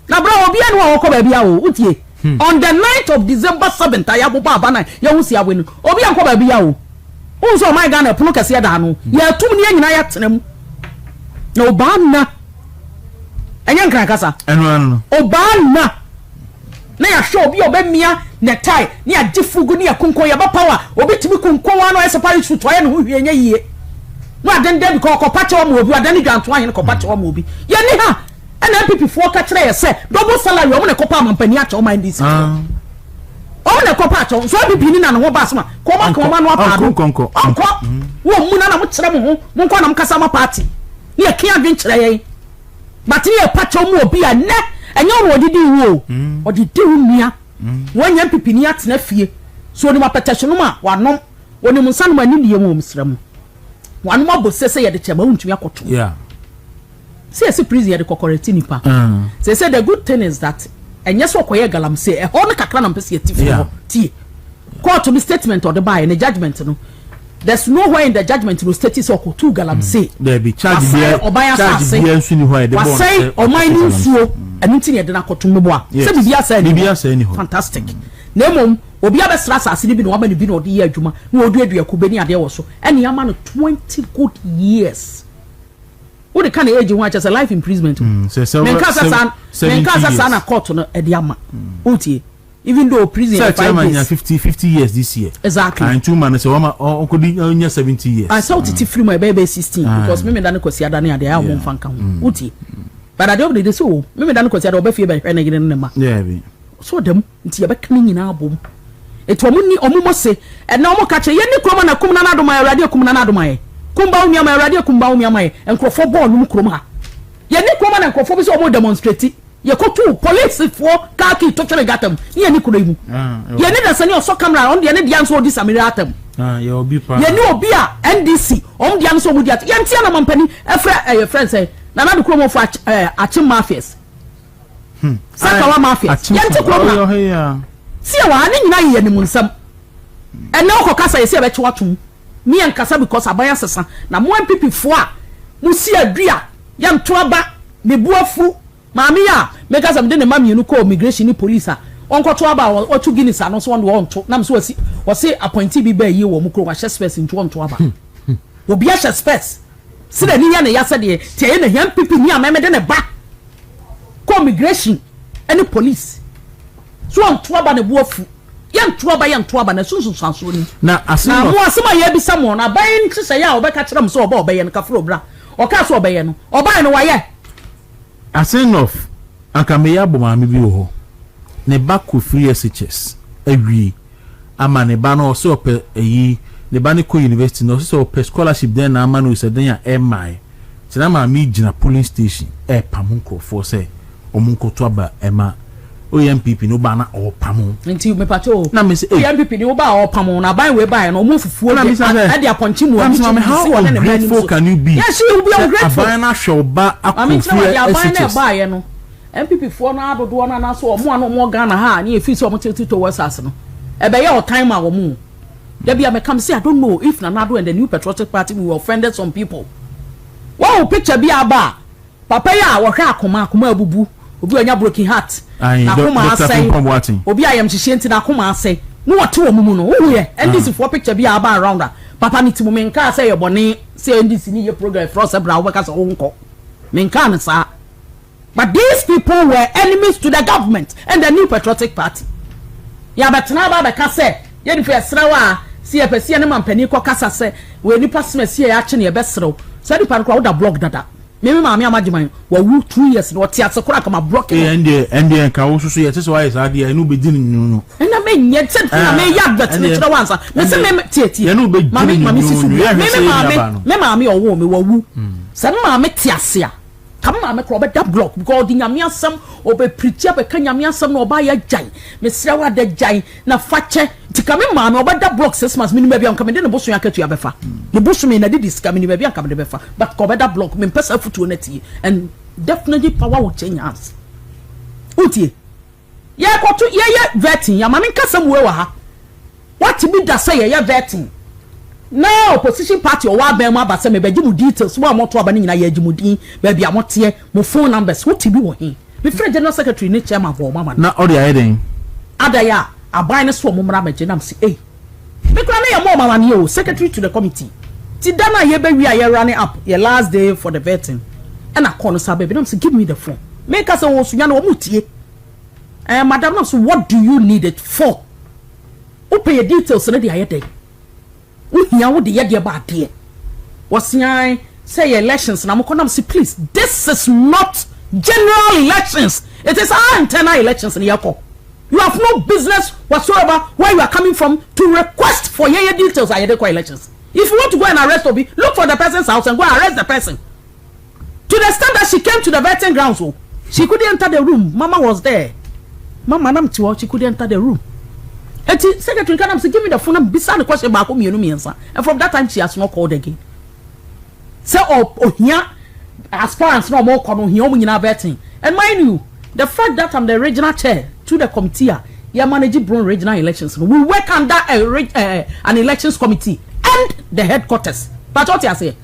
na bra obi anu a wokọ ba bia o utie on the 9th of December 7th ayabopa abana ya wusi abwenu obi ankọ ba bia o unso my Ghana puno kase da no ya tum ne nyina ya tenam na obanna enya nkran kasa eno obanna na ya show obi obemia ne tai ne agifugu ne yakonkon ya ba power obi timi konkon wa no esepare shoot wa ya no hwie nya yie no adende bi ko pache wa mo obi adani dwanto ahen ko pache wa mo obi ye ni ha ena MPP fo ka kire ye se double salary o mo ne ko pa mampani acho ma NDC o ne ko pa acho so MPP ni na no ba asma ko ma no apa do konko wo mu na mo kire mo ho mo nko na mo kasa ma party ne ye kia dwen kire ye but ye pache mo obi a ne enyo wo didi wo odidi umia wonya MPP ni atena fie so ni mapetesho no ma wanom oni munsa no ma ni liye mo msram wanom abosese ye de chema untumi akoto yeah see prison ye de kokoreti nipa say the good thing is that enye so koye galamse e ho no kakra na mpese tifo tie court to the statement or the buy in the judgment no there's nowhere in the judgment no status or two galamse there be charge there nsu ni ho e de bon say o man ni nsuo enu ti ne de na koto mbo a say bibia say ni ho fantastic na mom obi abesra asase ni bi no aba ni bi no de ye adwuma na oduadua kubeni ade wo so ene ya ma no 20 good years what the kind of age you want just a life imprisonment men kasa sana court no e de ama otie even though prison 50 years this year exactly and 2 months so okodi nya 70 years I saw it free my baby 16 because me dan kwasi adane ade ya mo fanka ho otie but at the end of the day so me dan kwasi ade obafie ba hwe na gine nema yeah be so dem nti ye bekani nyina abom eto omuni omumo se e na omo ka che ye ni kroma na kum na adoma ya radio kum na adoma ye kumba umia ma radio kumba umia ma ye enkrofo ball num kroma ye ni kroma na enkrofo bi so omo demonstrate ye kotu police for kaki to chere gatam ye ni kuro imu ye ni da sani oso camera on de ne dia nso odi samira atam ye obi pa ye ni obi a NDC on dia nso omudi at ye ntia na mampani efra friend say na na de kromo for achim mafias sakawa mafias ye ntia kroma see wa ani nyina ye ni munsam ena okokasa ye se be chewatum me and kasa because abaya sesa na mo MPP fo a mo si adua ya ntoaba me buafu maami ya me kasa me de ne mami nu ko immigration ni police a onkoto aba o tu Guinness no so won to na me so wasi appointee bi ba yi wo mu kro wa chest space nto onto aba obi a chest space se da ni ya ne ya se de tie na MPP ni a me de ne ba ko immigration any police so onto aba ne buafu yanto aba na sunsun sanso ni na asema mo asema ye bi samo na bayin tse ya obeka kire mo so oba obaye no kafro bra o ka so obaye no obaye no waye asenof anka me ya bo ma me bi ho ne ba ko free SHS awie ama ne ba no so ope eyi ne ba ne ko university no so ope scholarship den na ama no se den ya MI tina ma mi gina polling station e pamunko for say omunko to aba ema MPP no ba na opamo nti me pacho na me say MPP no ba opamo na ban we ba no mo fufuo na e de aponchi mu obi how ungrateful can you be yes you be ungrateful abana show ba akofu SHS ba ye no MPP fo na adodo na so omo ano mo Ghana ha na e fi so omo tete to wasas no e be ye o time a wo mu there be me come say I don't know if Nanado and the New Patriotic Party will offended some people wow picture bi aba papa ya wo hwa akoma abubu obi onya broken heart na kuma asai obi ayam hihye nti na kuma asai no wate wo mumu no wo ye NDC for picture bi aba around papa ni timu menka say ye bone say NDC ni ye program for se bra wo ka so wonko menka na sa but these people were enemies to the government and the New Patriotic Party ya betena ba be ka say ye di fe srewa si e pese ne mampani ko kasa say we nipa smesi ye ache ne ye be srew say di pan kwa wo da blog dada meme maami amajiman wa wu 2 years no ti asekura kama block ende ka wo so yete so why sa dia enu be dinu no na me nye tet na me ya bet ne kira wansa me se me tie enu be mami sisu me maami owo me wa wu se maami ti ase a kama maami kro be da block because di nyame asem obe preacher be ka nyame asem na oba ya jai me sira wa da jai na fache ti kama maami oba da block 6 months minimum bia kama de ne boso ya katu ya befa ne boso me na di dis kama ni bia kama de befa but ko be da block me pesa futu na ti and definitely power will change hands utie ye koto ye vetting ya maami kasam we wa ha what be da say ye vetting now opposition party or wa be ma ba se me be gimu details wa moto aba ni nyina ya gimudin ba bia mote mo phone numbers what bi wo hin me friend general secretary ni chairman for mama na all the ayeden adaya aban ne so mo mra ma genam se eh me kura na ya mo mama ni o secretary to the committee ti dana ye be wi aye running up your last day for the vetting and I call no sabe nam say give me the phone make us wo sunya na wo mutie madam no so what do you need it for open your details na the ayeden uhia wo de ye de ba de wasian say elections na mo konam say please this is not general elections, it is our internal elections in Yako. You have no business whatsoever where you are coming from to request for your details at your elections. If you want to go and arrest Obi, look for the person's house and go arrest the person. To the extent that she came to the vetting grounds, she couldn't enter the room. Mama was there. Mama nam tiwa, she couldn't enter the room. And Secretary Kanam said, give me the phone and beside the question about whom you know me answer. And from that time she has not called again. So here aspirants no more kono here in vetting. And mind you, the fact that I'm the regional chair to the committee, you manage Brown regional elections. We work under an elections committee and the headquarters. But what you say?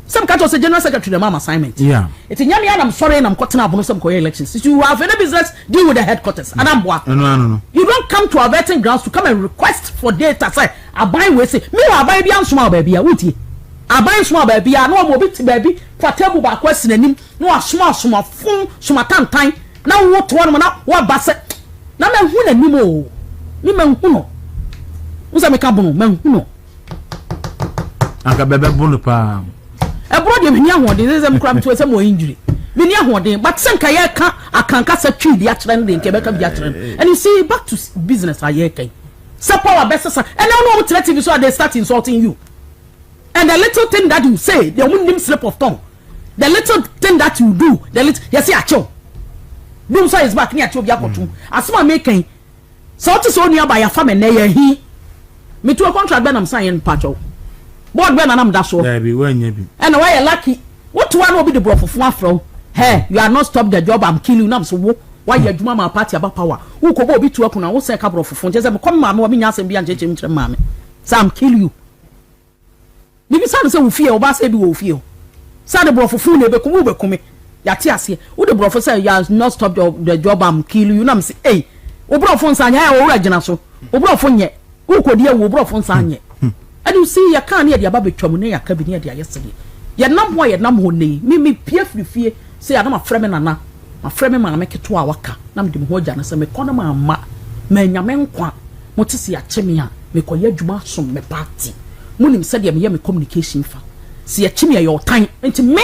Some can't say general secretary the mama assignment. Yeah. It's in Yami and I'm sorry and I'm cutting up on some elections. If you have any business, deal with the headquarters. And I'm what? No. You don't come to our vetting grounds to come and request for data. Say, I buy we say, me I buy beyond small baby. I buy small baby. I know mobility baby. For table back question and no a small phone, small time. Now what one now what basset. Now men who and Nimo. Nimen who. Who's a mecabo men who know. Anka bebe bonupa. A brother minya ho de them cram to some more injury. Minya ho de but some kaya akanka sa twi di atren de nkebeka bi atren. And you see back to business aye kai. Say power best and now no TV so they start insulting you. And the little thing that you say, they won't name slip of tongue. The little thing that you do, the little you see acho. Boom so is back near to Biakotu. As my making so to so nearby a family near he. Me to a contract ben I'm signing pacho. Board ben and I'm that so. And why you lucky? What one will be the bro for one from? Hey, you are not stop the job, I'm killing you. So why you do my party about power? Who could be to work on? I will say a couple of phone. Just come, mamma, me ask and be and mammy. So I'm kill you. Bibi sa se wo fie o ba se bi wo fie sa de bro fufu na be kumu be kume ya ti ase wo de bro for say you are not stop the job am kill you na me say eh wo bro for nsa nya ya wo ragina so wo bro for nye wo kodi e wo bro for nsa nye and you see ya kan ne de aba betwam ne ya ka bi ne de ayesege ye nam ho ye nam ho nei me pie fie say na ma freme nana ma freme ma na me keto a waka na me de ho gya na say me kono ma ma nyame nkwa mo ti se ya cheme a me koye adwuma som me party munim said me communication fa see ya chimia your time enti me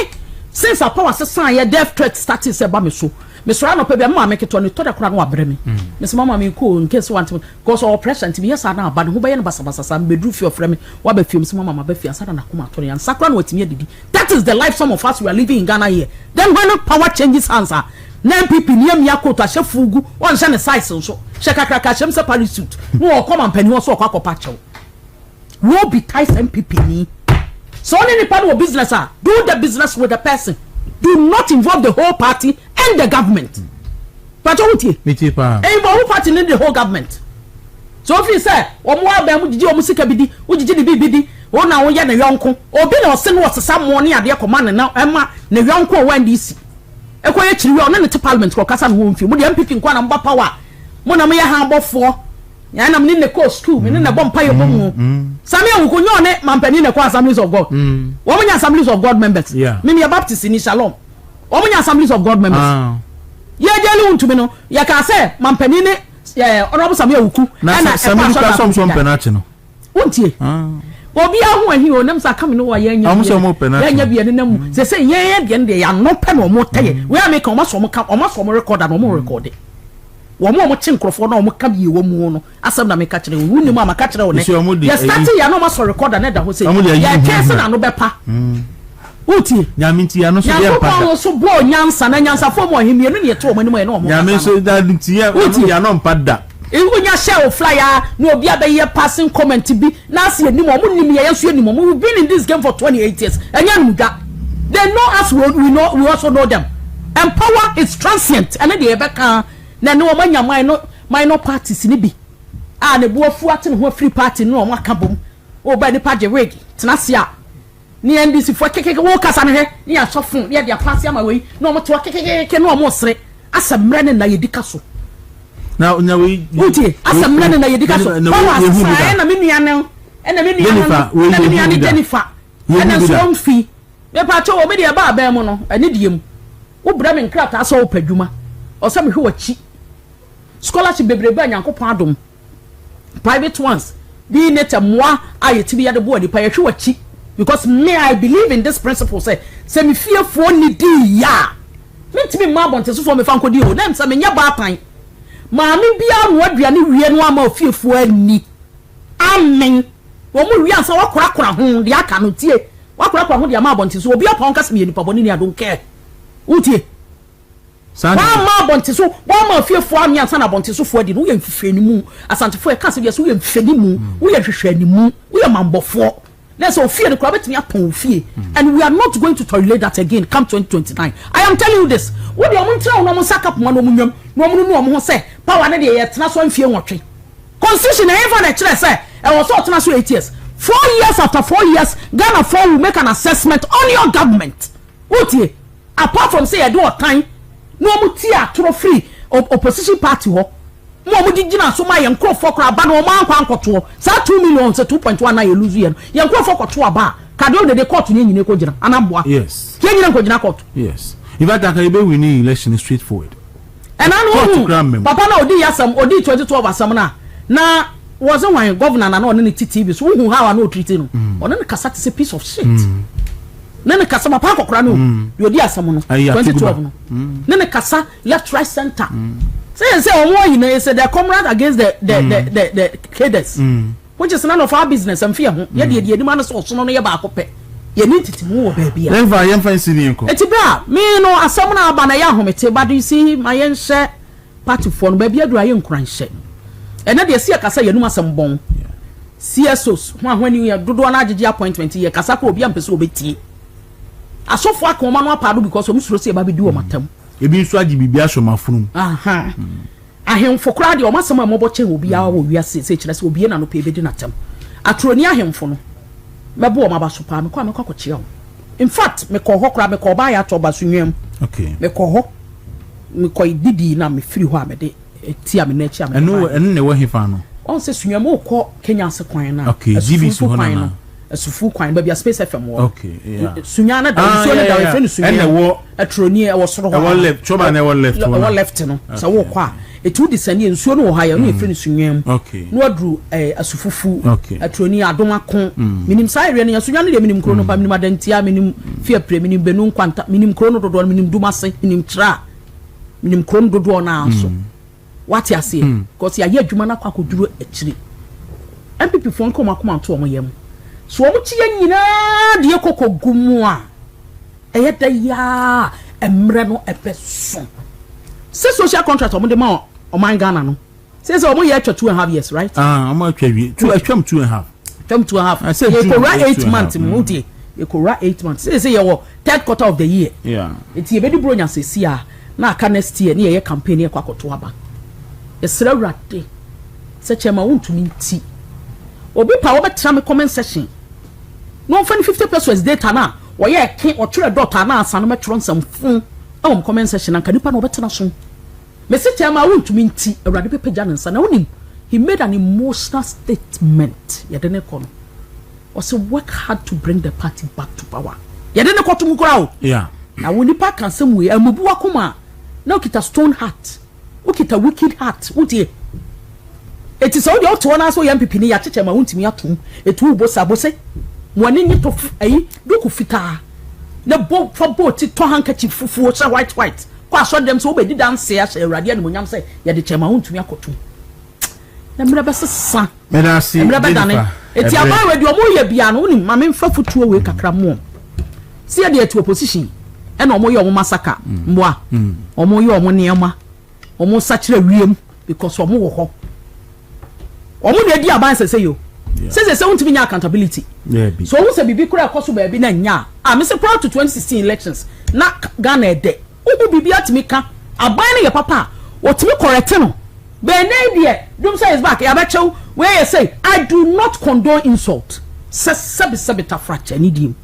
since our power say ya death threat started say ba me so no pe be ma make to ni to da kura no abre me me say mama me ko in case want because our pressure enti yes na aba no ho be no basa sa me dru fi of frame wa ba fium say mama ba fi asada na kuma to yan sakra no watimi adidi. That is the life some of us we are living in Ghana here. Then when power changes hands na MPP niam yakot ahye fugu on hye ne size so hye kakraka hye se Paris suit no come and penny so akwa chew. Will be ties MPP ni. So any part of business do the business with the person. Do not involve the whole party and the government. But what you? Whole party need the whole government. So if you say, "O mo aba mu jiji o mu sika bidi, o jiji ni bibidi, o na o ya na yonko, obi na o se no sesa mo ne ade command na ema na yonko o NDC. E ko ye chiri we o na ne parliament ko kasa no ho mfi. Mo de MPP nkwa na mba power. Mo na me ya ha abofo. Ya na me ne ko school, me ne na bompa ye bomu. Samia wukonyo ne mampani ne ko Assemblies of God. Wo munya Assemblies of God members. Me me Baptist ni Shalom. Wo munya Assemblies of God members. Ye jeli untumi no, ya ka say mampani ne honorable Samia wuku na Samia ka som penalty no. Untie. Obi ahu ahi o nam sa kam no wa ya nya. Ya nya bia ne nam. Se ye de ne ya no pe no mo taye. We am ka o ma so mo ka o ma so mo record na mo record. Wo mo chi nkrofo na mo ka bi wo mu no asem na me ka kire wo ni mu ama ka kire wo ne ya start ya no ma so recorder na da ho say ya kese na no bepa uti nyaminti ya no so ya pa ya so bo nyansa na nyansa fo mo himie no ne to mo ni mo e no mo nyamin so da nti ya no mpa da unya share flyer no obi abaye passing comment bi na ase ni mo nim ye so ni mo we've been in this game for 28 years enya no da they know us, we also know them, and power is transient and they ebeka na no manya minor parties ni bi ne bo afu ate ho free party no mo aka bom o ba ni pa je wig tenasia ni NDC fo kekeke wo kasa ne he ni asofo ni dia pass ama we no mo to kekeke no mo sere asamre ne na yedika so na we uti asamre ne na yedika so na me nuane na me nuane Jennifer na so mfi me pa cho obi de ba ba mu no ani diem wo bra me nkrata so opadwuma o se me hwe wachi scholarship bebrebe anyankopon adom private ones be neta moa ayetibi ya de bo anipa yehwe wachi because me I believe in this principle say me fearful ni di ya me timi ma bonte so for me fan kodi o na msa me nya ba tan ma me bia no aduane wie no ama fearful ani amen wo mu wi ansa wakora ho de aka no tie wakora ho de ama bonte so obi apon kase me nipa boni ni I don't care utie ma bonte so wa ma fearful ami ansa na bonte so fo di no ye mfefeni mu asantefo e kase bia so ye mfefeni mu wo ye hwehwani mu wo ye mambofo. Let's all fear the crowd fear. And we are not going to tolerate that again come 2029. I am telling you this. What the Omuntra no saka puma no munyam no say power na dey yetna so mfie nwotwe. Constitution na even na kire say e was so tena so 8 years. 4 years after 4 years Ghana will make an assessment on your government. What ye? Apart from say I do a time no mu tia tro free opposition party ho. Mo di gina so ma ye nkrofo kra ba no ma nkwa nkoto sa 2 million se 2.1 na ye lose ye no ye nkrofo koto aba ka do de court ni nyine ko gina anaboa yes ye nyine ko gina court yes if that can be winning election is straightforward and anu papa na odi yasam odi 2012 asam na was one governor na no ne TTV so hu how na o treat no ono ne kasa te piece of shit na ne kasa papa kokora no ye odi asam no 2012 no na ne kasa left right center say omo you say they comrade against the cadres which is none of our business and fear ye de man so no ye ba akopɛ ye need titimu wo ba bia never ye mfa nsini enko etibra me no asam na aba na ya homete but you see my yen hye party for no ba bia dura ye nkran hye ene de sia kasa ye num asam bon CSOs ho ni ye dodo na agye appointment ye kasa ko obi ampese obetie asofo akoma no apado because omu suro se ba bi di wo matam ebi nso agi bibia shomafunum aha ahemfo kra de o masema mo boche obi a wo wiase se kire se obi na no pe be di natam atroni ahemfo no mebo o mabaso pa me kwa me kwakoche o in fact me ko ho kra me ko ba ya to baso nwam okay me ko ho me ko didi na me firi ho a me de ti a me na chi a me eno ne wo hefa no on se sunwam o ko Kenya se kwan na okay GB so na asufu kwan ba bia space FM wo okay yeah sunyana da so na da we friend sunyana ene wo atroni e wo soro ho e wo left choba na e wo left wo left no so wo kwa etu disani ensuo no wo ha ya no e friend sunyam okay no adru asufufu okay atroni adomako minim sai re no sunyana de minim krono pa minim adantia minim fia pre minim benu nkwanta minim krono dodo minim dumase minim tra minim krono dodo na so what you say because ya ye adwuma na kwa koduro akiri MPP fon ko makoma to omo yam so omo chi nyina de kokko gumu a eye da ya emre no epeso se social contract omo de ma oman Ghana no se omo ye atwa 2.5 years right omo atwa wi 2.5 I said you go 8 months mu die you go 8 months say ye wo third quarter of the year yeah eti e be di bronya se si a na aka next year na ye campaign ye kwakoto aba esra wrade se chema wontumi nti obi pa wo betra me comment section no funny 50 pesos data na wo ye ke o twerɛ dot na asa no metro nsam fun e comment section na kanipa no betena so me se chema wontumi nti awrade pepeja ne nsa na wonim he made an emotional statement ye de ne kono o se work hard to bring the party back to power ye de ne koto mu kora o yeah na woni pa kan samu e amubu akoma na okita stone heart okita wicked heart utie it is all your to na so MPP ni ya cheche ma wuntimi atom etu bosa bose woni ni to ayi doku fita na bo for bo ti to handkerchief fufu so white kwa so dem so obedi dance ya she awrade ne monyam say ye de chema wuntimi akoto na mra besesa mera si mra bedane eti aba we de omo ye bia no ni ma me mfa futuo we kakra mo si ye de etu opposition e na omo ye omo masaka mboa omo ye omo niema omo sachire wiem because omo wo ho omo na di aban say yo say wontimi nya accountability so who say bibi kura koso ba bi na nya me say prior to 2016 elections na Ghana ede obu bibi atimi ka aban na ye papa otimi correct no be na die dum say is back ya ba chew where you say I do not condone insult sabi tafracha ni dim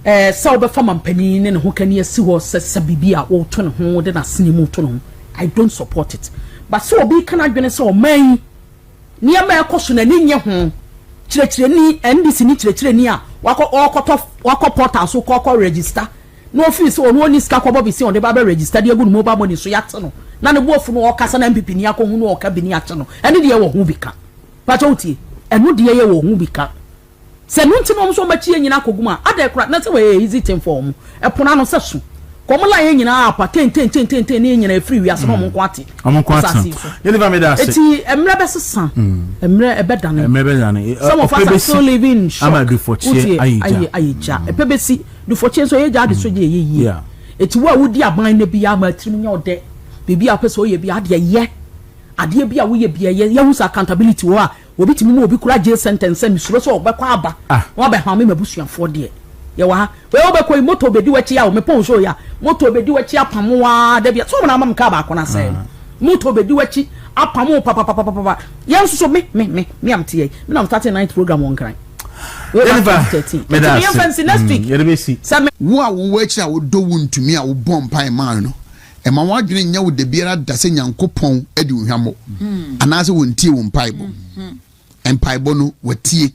sa obefa mampani ne ho kani asi ho sabibi a wo to ne ho de na sene mu to ne ho I don't support it but so obi kana dwene se o man niam e koso na ni nye ho chire ni NDC ni chire ni a wako portal so ko register no office on one iska ko bobi si on de ba register de egu no mobile money so yate no na ne bofu no o kasa na MPP ni akọ hu no o ka bi ni ate no ene de ye wo hu bika patoti enu de ye wo hu bika se nu nti no so ma chi nyina akoguma ada kura na se we easy thing for mu e pona no se so ko mo la ye nyina apa ten ni nyina free wi aso no mo nko ate ye never made us eti emre be sesa emre e be dane some of us are still living ama do for che ayija e pe be si do for che so ye ja de so je ye eti wo awudi aban na bi ya ma tirim nya ode bibi a peso ye bi ade ye ade bi a wo ye bi ye hu accountability wo a obi timi mo obi kura jail sentence mi suro so obekwa aba wo be ha me mabusuafo de ye wa we obekwa moto obedi wachi ya o me pon so ya moto obedi wachi apamoa da bi so na mam ka ba ko na say moto obedi wachi apamo papa ye so me am tie me na start night program on kran we 13 me fancy next week ye be see wo a wo wachi a wo do wuntumi a wo bom pai man no e ma wo adwene nya wo de biara da se nyankopon edi ohwamo anase wo ntie wo mpaibo empaibo no watie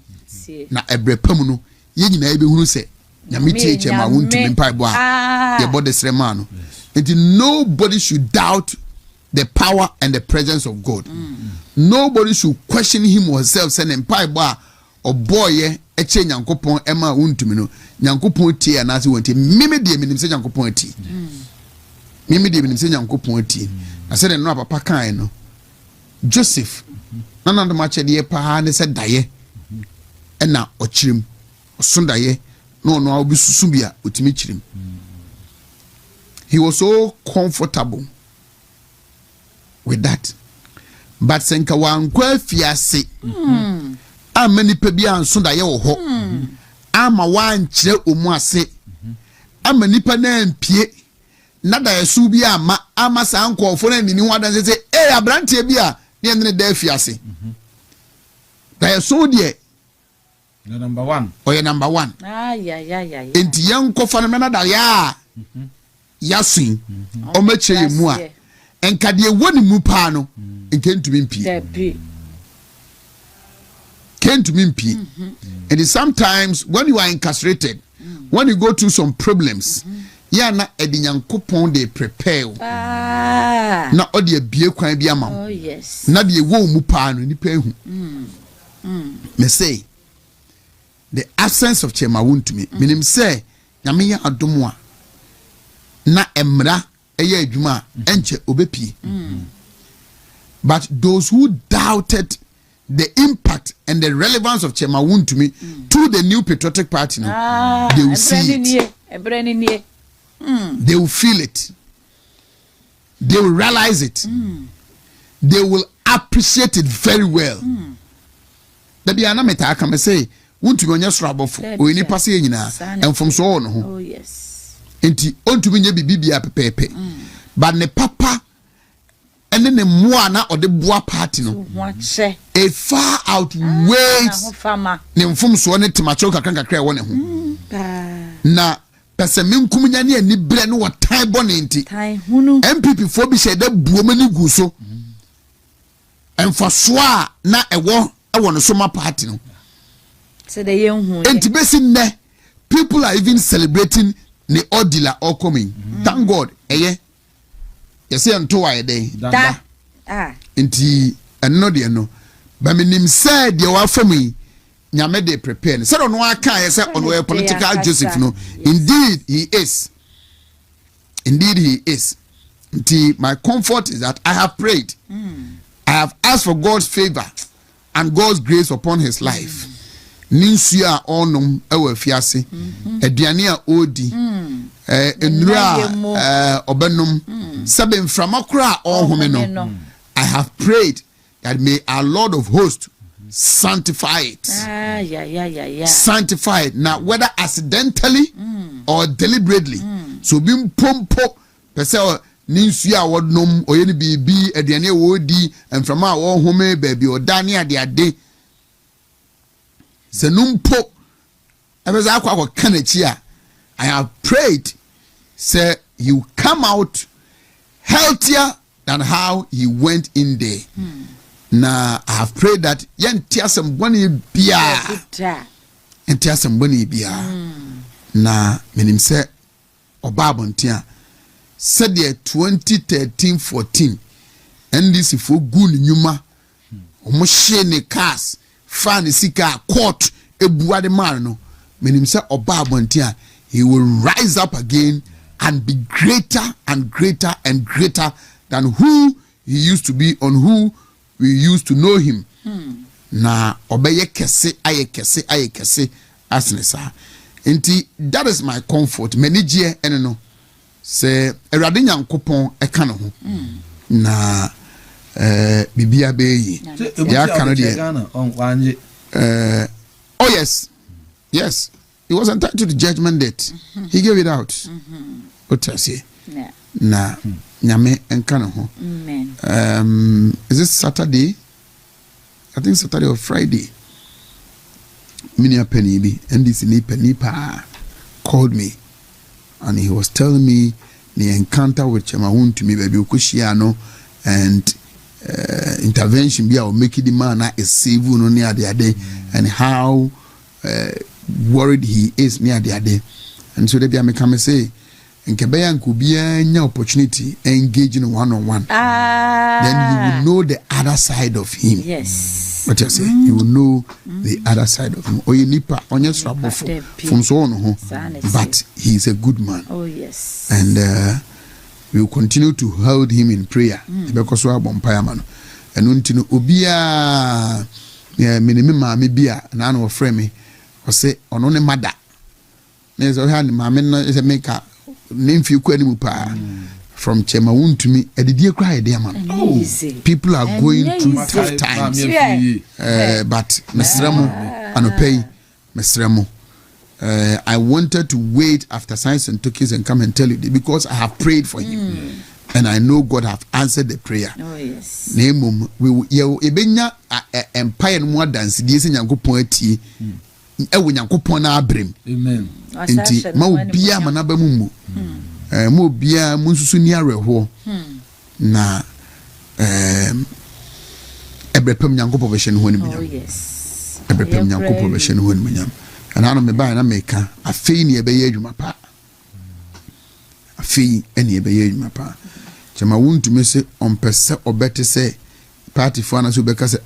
na ebrepam no ye nyina ebe hunu se nyame tie che ma wo ntumi mpaibo a ye body srema no and nobody should doubt the power and the presence of God. Nobody should question him or herself saying empaibo a oboye eche nyankopon ema wo ntumi no nyankopon tie anase wo ntie meme de menim se nyankopon tie mimi de binim se nyankopon ati na se de no papa kan no Joseph nana ndo ma chede pa ne se daye na ochirim osondaye no obi susu bia otimi chirim. He was so comfortable with that, but senka wankwa fiase amani pe bia nsondaye wo ho ama wan kire omu ase amani pa na mpie nada yesu bi ama sankofo na nini wadan se abrante bi a ne ne da afiase da yesu de number 1 oye number 1 enti yankofa na mena da ya yasin o meche yemu a enka de woni mu pa no enkentumi mpie kentumi mpie. And sometimes when you are incarcerated, when you go through some problems, ya na edi nyankopon de prepare na odi abie kwan bi ama na de wo mu pa no nipa ehu me say the absence of chema won't me menim say nyame ya adomo a na emra eye adwuma enche obepie. But those who doubted the impact and the relevance of chema won't me to the new patriotic party no, they will see it. They will feel it. They will realize it. They will appreciate it very well. That be an ameta can say, won't you only strabofo or any passing and from so on. Oh, yes. Enti on to be bibia pepe. But ne papa and then the moana or the bois party no. A far outweighs them from so on it to machoka can't cry one. Na pese menkum nya ne ani bre no wo tan bonenti MPP fo bi shede buoma ni gu so emfaso a na ewo no so ma party no se de ye hu enti besi ne people are even celebrating the ordeal or coming. Thank God eye you say nto wa ede da enti eno de no ba menim say de wa fami nyame de prepare say no aka ye say on we political Joseph no. Indeed he is my comfort is that I have prayed. I have asked for God's favor and God's grace upon his life. Ninsia onum ewe fiase aduane a odi enura obenum sabe mframakura ohome no. I have prayed that may our Lord of hosts sanctify it. Sanctify it now, whether accidentally or deliberately. So being pompo pese ninsu a wodnom oyeni bibi aduane wodi mframa wo home baby odane ade senumpo ebeza akwa kanechi a I have prayed say you come out healthier than how he went in there. Na I have prayed that yentia semboni bia yentia semboni bia na menim say oba abontia said the 2013-14 NDC for gu ni nyuma omo hye ne cars fa ne sika court ebua de man no menim say oba abontia he will rise up again and be greater and greater and greater than who he used to be, on who we used to know him. Na obeye kese aye kese asnesa. Enti that is my comfort. Menije eneno se Awurade Nyankopon eka ne ho. Na bibia beyi. Ya kanu de. Oh yes. Yes. He was entitled to judgment debt. He gave it out. Otase. Na nyame enka ne ho. Is this Saturday? I think Saturday or Friday. Minia Penny bi NDC ni Penny pa called me and he was telling me the encounter with Chemahun to me baby okushia no and intervention bi a o make the man na is save no near the day and how worried he is near the day. And so they be make come say Nkebeya nkubia nya opportunity engage in one-on-one. Then you will know the other side of him. Yes. What you say? You will know the other side of him. Oye nipa onye strabo from so on ho. But he is a good man. Oh yes. And we will continue to hold him in prayer. Because we are bompire man. And untino obia minimi maame bia na na ofre me. O say ono ne mada. Na so ha ni maame no is maker Nimfi kwani pa from Chemahun to me edidie cry there man. People are going through tough times. But Mesremo anopay Mesremo. I wanted to wait after signs and tokens and come and tell you because I have prayed for him. And I know God have answered the prayer. Oh yes. Name we ebenya empire no dance die se Nyankopon atie. Ewo Nyankopon na abrem. Amen. Enti ma obia manaba mu ma obia munsusu ni areho na ebrepem Nyankopon be hye no honi munyam. Oh yes. Ebrepem Nyankopon be hye no honi munyam. Ana no me ba na meka afei ni ebe ye adwuma pa. Afei eni ebe ye adwuma pa. Chemahun to me say on pese obete say party for na so be ka say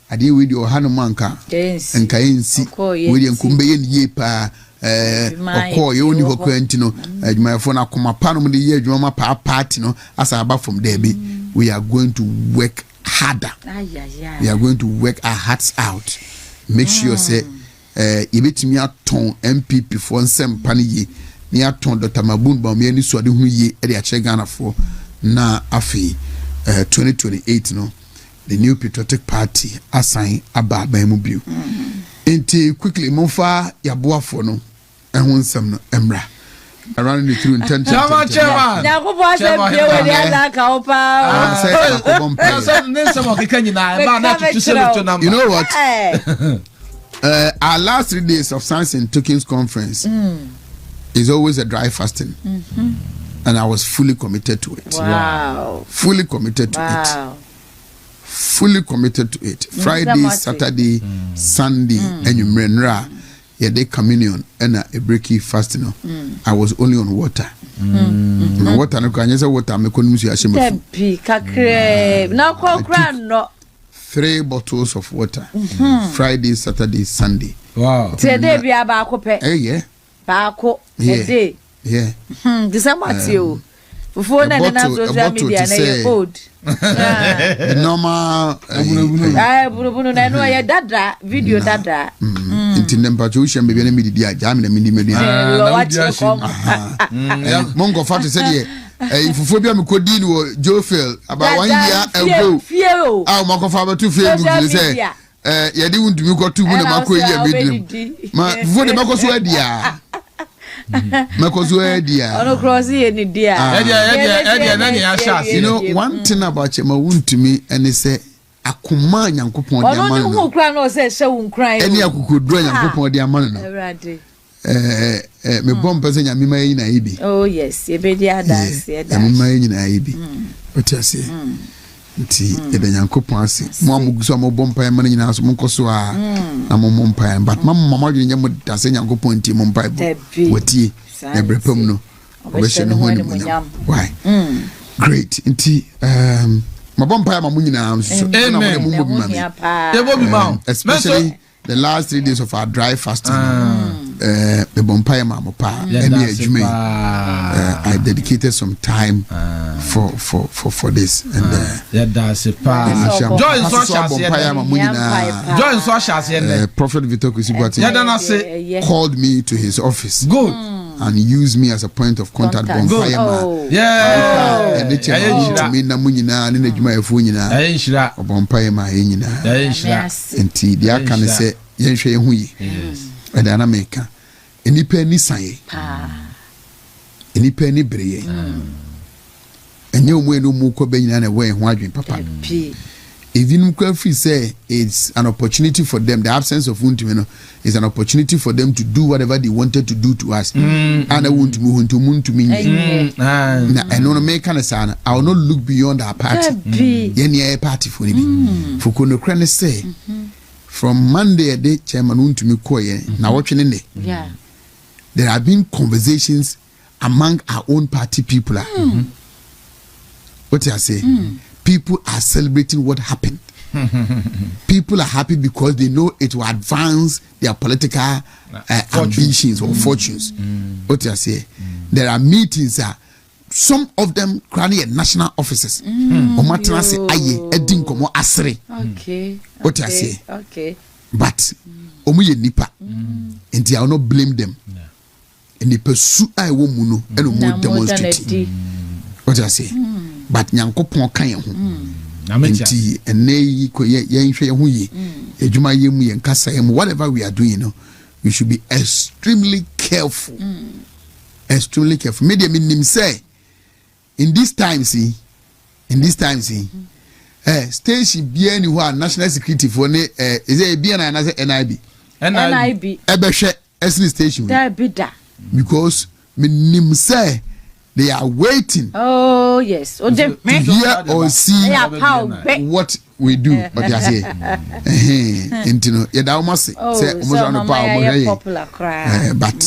ade we di ohanu manka enka ensi we di nkumbe ye ni pa okọ ye oni hokọ enti no adwumayefo na koma pa no de ye adwuma pa party no asa aba from there be we are going to work harder. We are going to work our hearts out. Make sure say ibetimi aton MPP for nsem pa ne ye ni aton Dr. Mabun ba me ni so de hu ye e de a che Ghana for na afi 2028 no the new patriotic party assign ababa mu bio. Enti quickly monfa yaboafo no ehun nsem no emra around the through intent chairman Yakubu say be we dey alaka opa you know what our last 3 days of Science and Tokens conference is always a dry fasting. And I was fully committed to it. Wow. Fully committed to it. Fully committed to it. Friday, Saturday, Sunday, and you menra yeah, they communion and a breaky fasting. I was only on water. Water no can you water me couldn't see Tempi kakre na kokra no 3 bottles of water. Friday, Saturday, Sunday. Wow. Today be about pe. Yeah. Baako a day. Yeah. December too. Before na social media na your code. The normal bunu na no ya dada video dada. Intinempa chusha mbebe na midi dia jam na midi medi. Mongo fatu said ifufu bia me kodi ni Jofel about 1 year ago. Ah makofa ba tu fail you say ye di wundumi ko tu mu na makoyi ya bedrim. Ma fufu de makoso adia. Ono cross here ni dia. You know one thing about Chemahun to me and he say akoma nyankopon de amano no ono kra no se hye wo nkran eni akokodro nyankopon de amano no me bom pese nyame ma yi na ibi oh yes e be dia dance e da nyame ma yi na ibi otiase nti e da nyankopon ase mo amuguso mo bom pa amano nyina so mo nkoso a na mo mpa but mama dwe nyam da se nyankopon nti mo mpa watie na brepam no obehye no ho ni mo nyam why great nti mabompa ma munyina so na mo mo bi especially the last 3 days of our dry fasting the bompa ma mo pa any adwuma I dedicated some time for this and that's pa join so bompa ma munyina join so ahase Prophet Victor Kusibwati called me to his office good and use me as a point of contact bonfire yeah and the me na munyina ne adwuma efo nyina ayinhira bonfire ma nyina ayinhira enti dia kan se yenhwe yehu yi and ana meka enipa ni sanye enipa ni breye enye omu enu mu ko be nyina na we ho adwen papa even free say it's an opportunity for them. The absence of Untimi is an opportunity for them to do whatever they wanted to do to us. And I want to move to me. I know make kind of son. I will not look beyond our party. Any party for me. For Kuno Krane say from Monday a day, Chairman Untimi Koye, now watching in there. There have been conversations among our own party people. What I say? People are celebrating what happened. People are happy because they know it will advance their political ambitions or fortunes. What I say? There are meetings. Some of them currently at national offices. Omatana say Agye edin komo asre. Okay. What I say? Okay. But omuye nipa. And I will not blame them. And they pursue I wo mu no and omo demonstrate. What I say? But nyankopon kan ye ho nti enei ko ye nhwe ye ho yi edwuma ye mu ye nkasa ye mu whatever we are doing, you know, we should be extremely careful. Extremely careful. Media minim say in this time see station bia ni ho national security for ne is it bia na say NIB ebehwe esni station da bida because minim say they are waiting. Oh yes. To hear or see what we do. But you say, you know, you don't must say, popular cry. But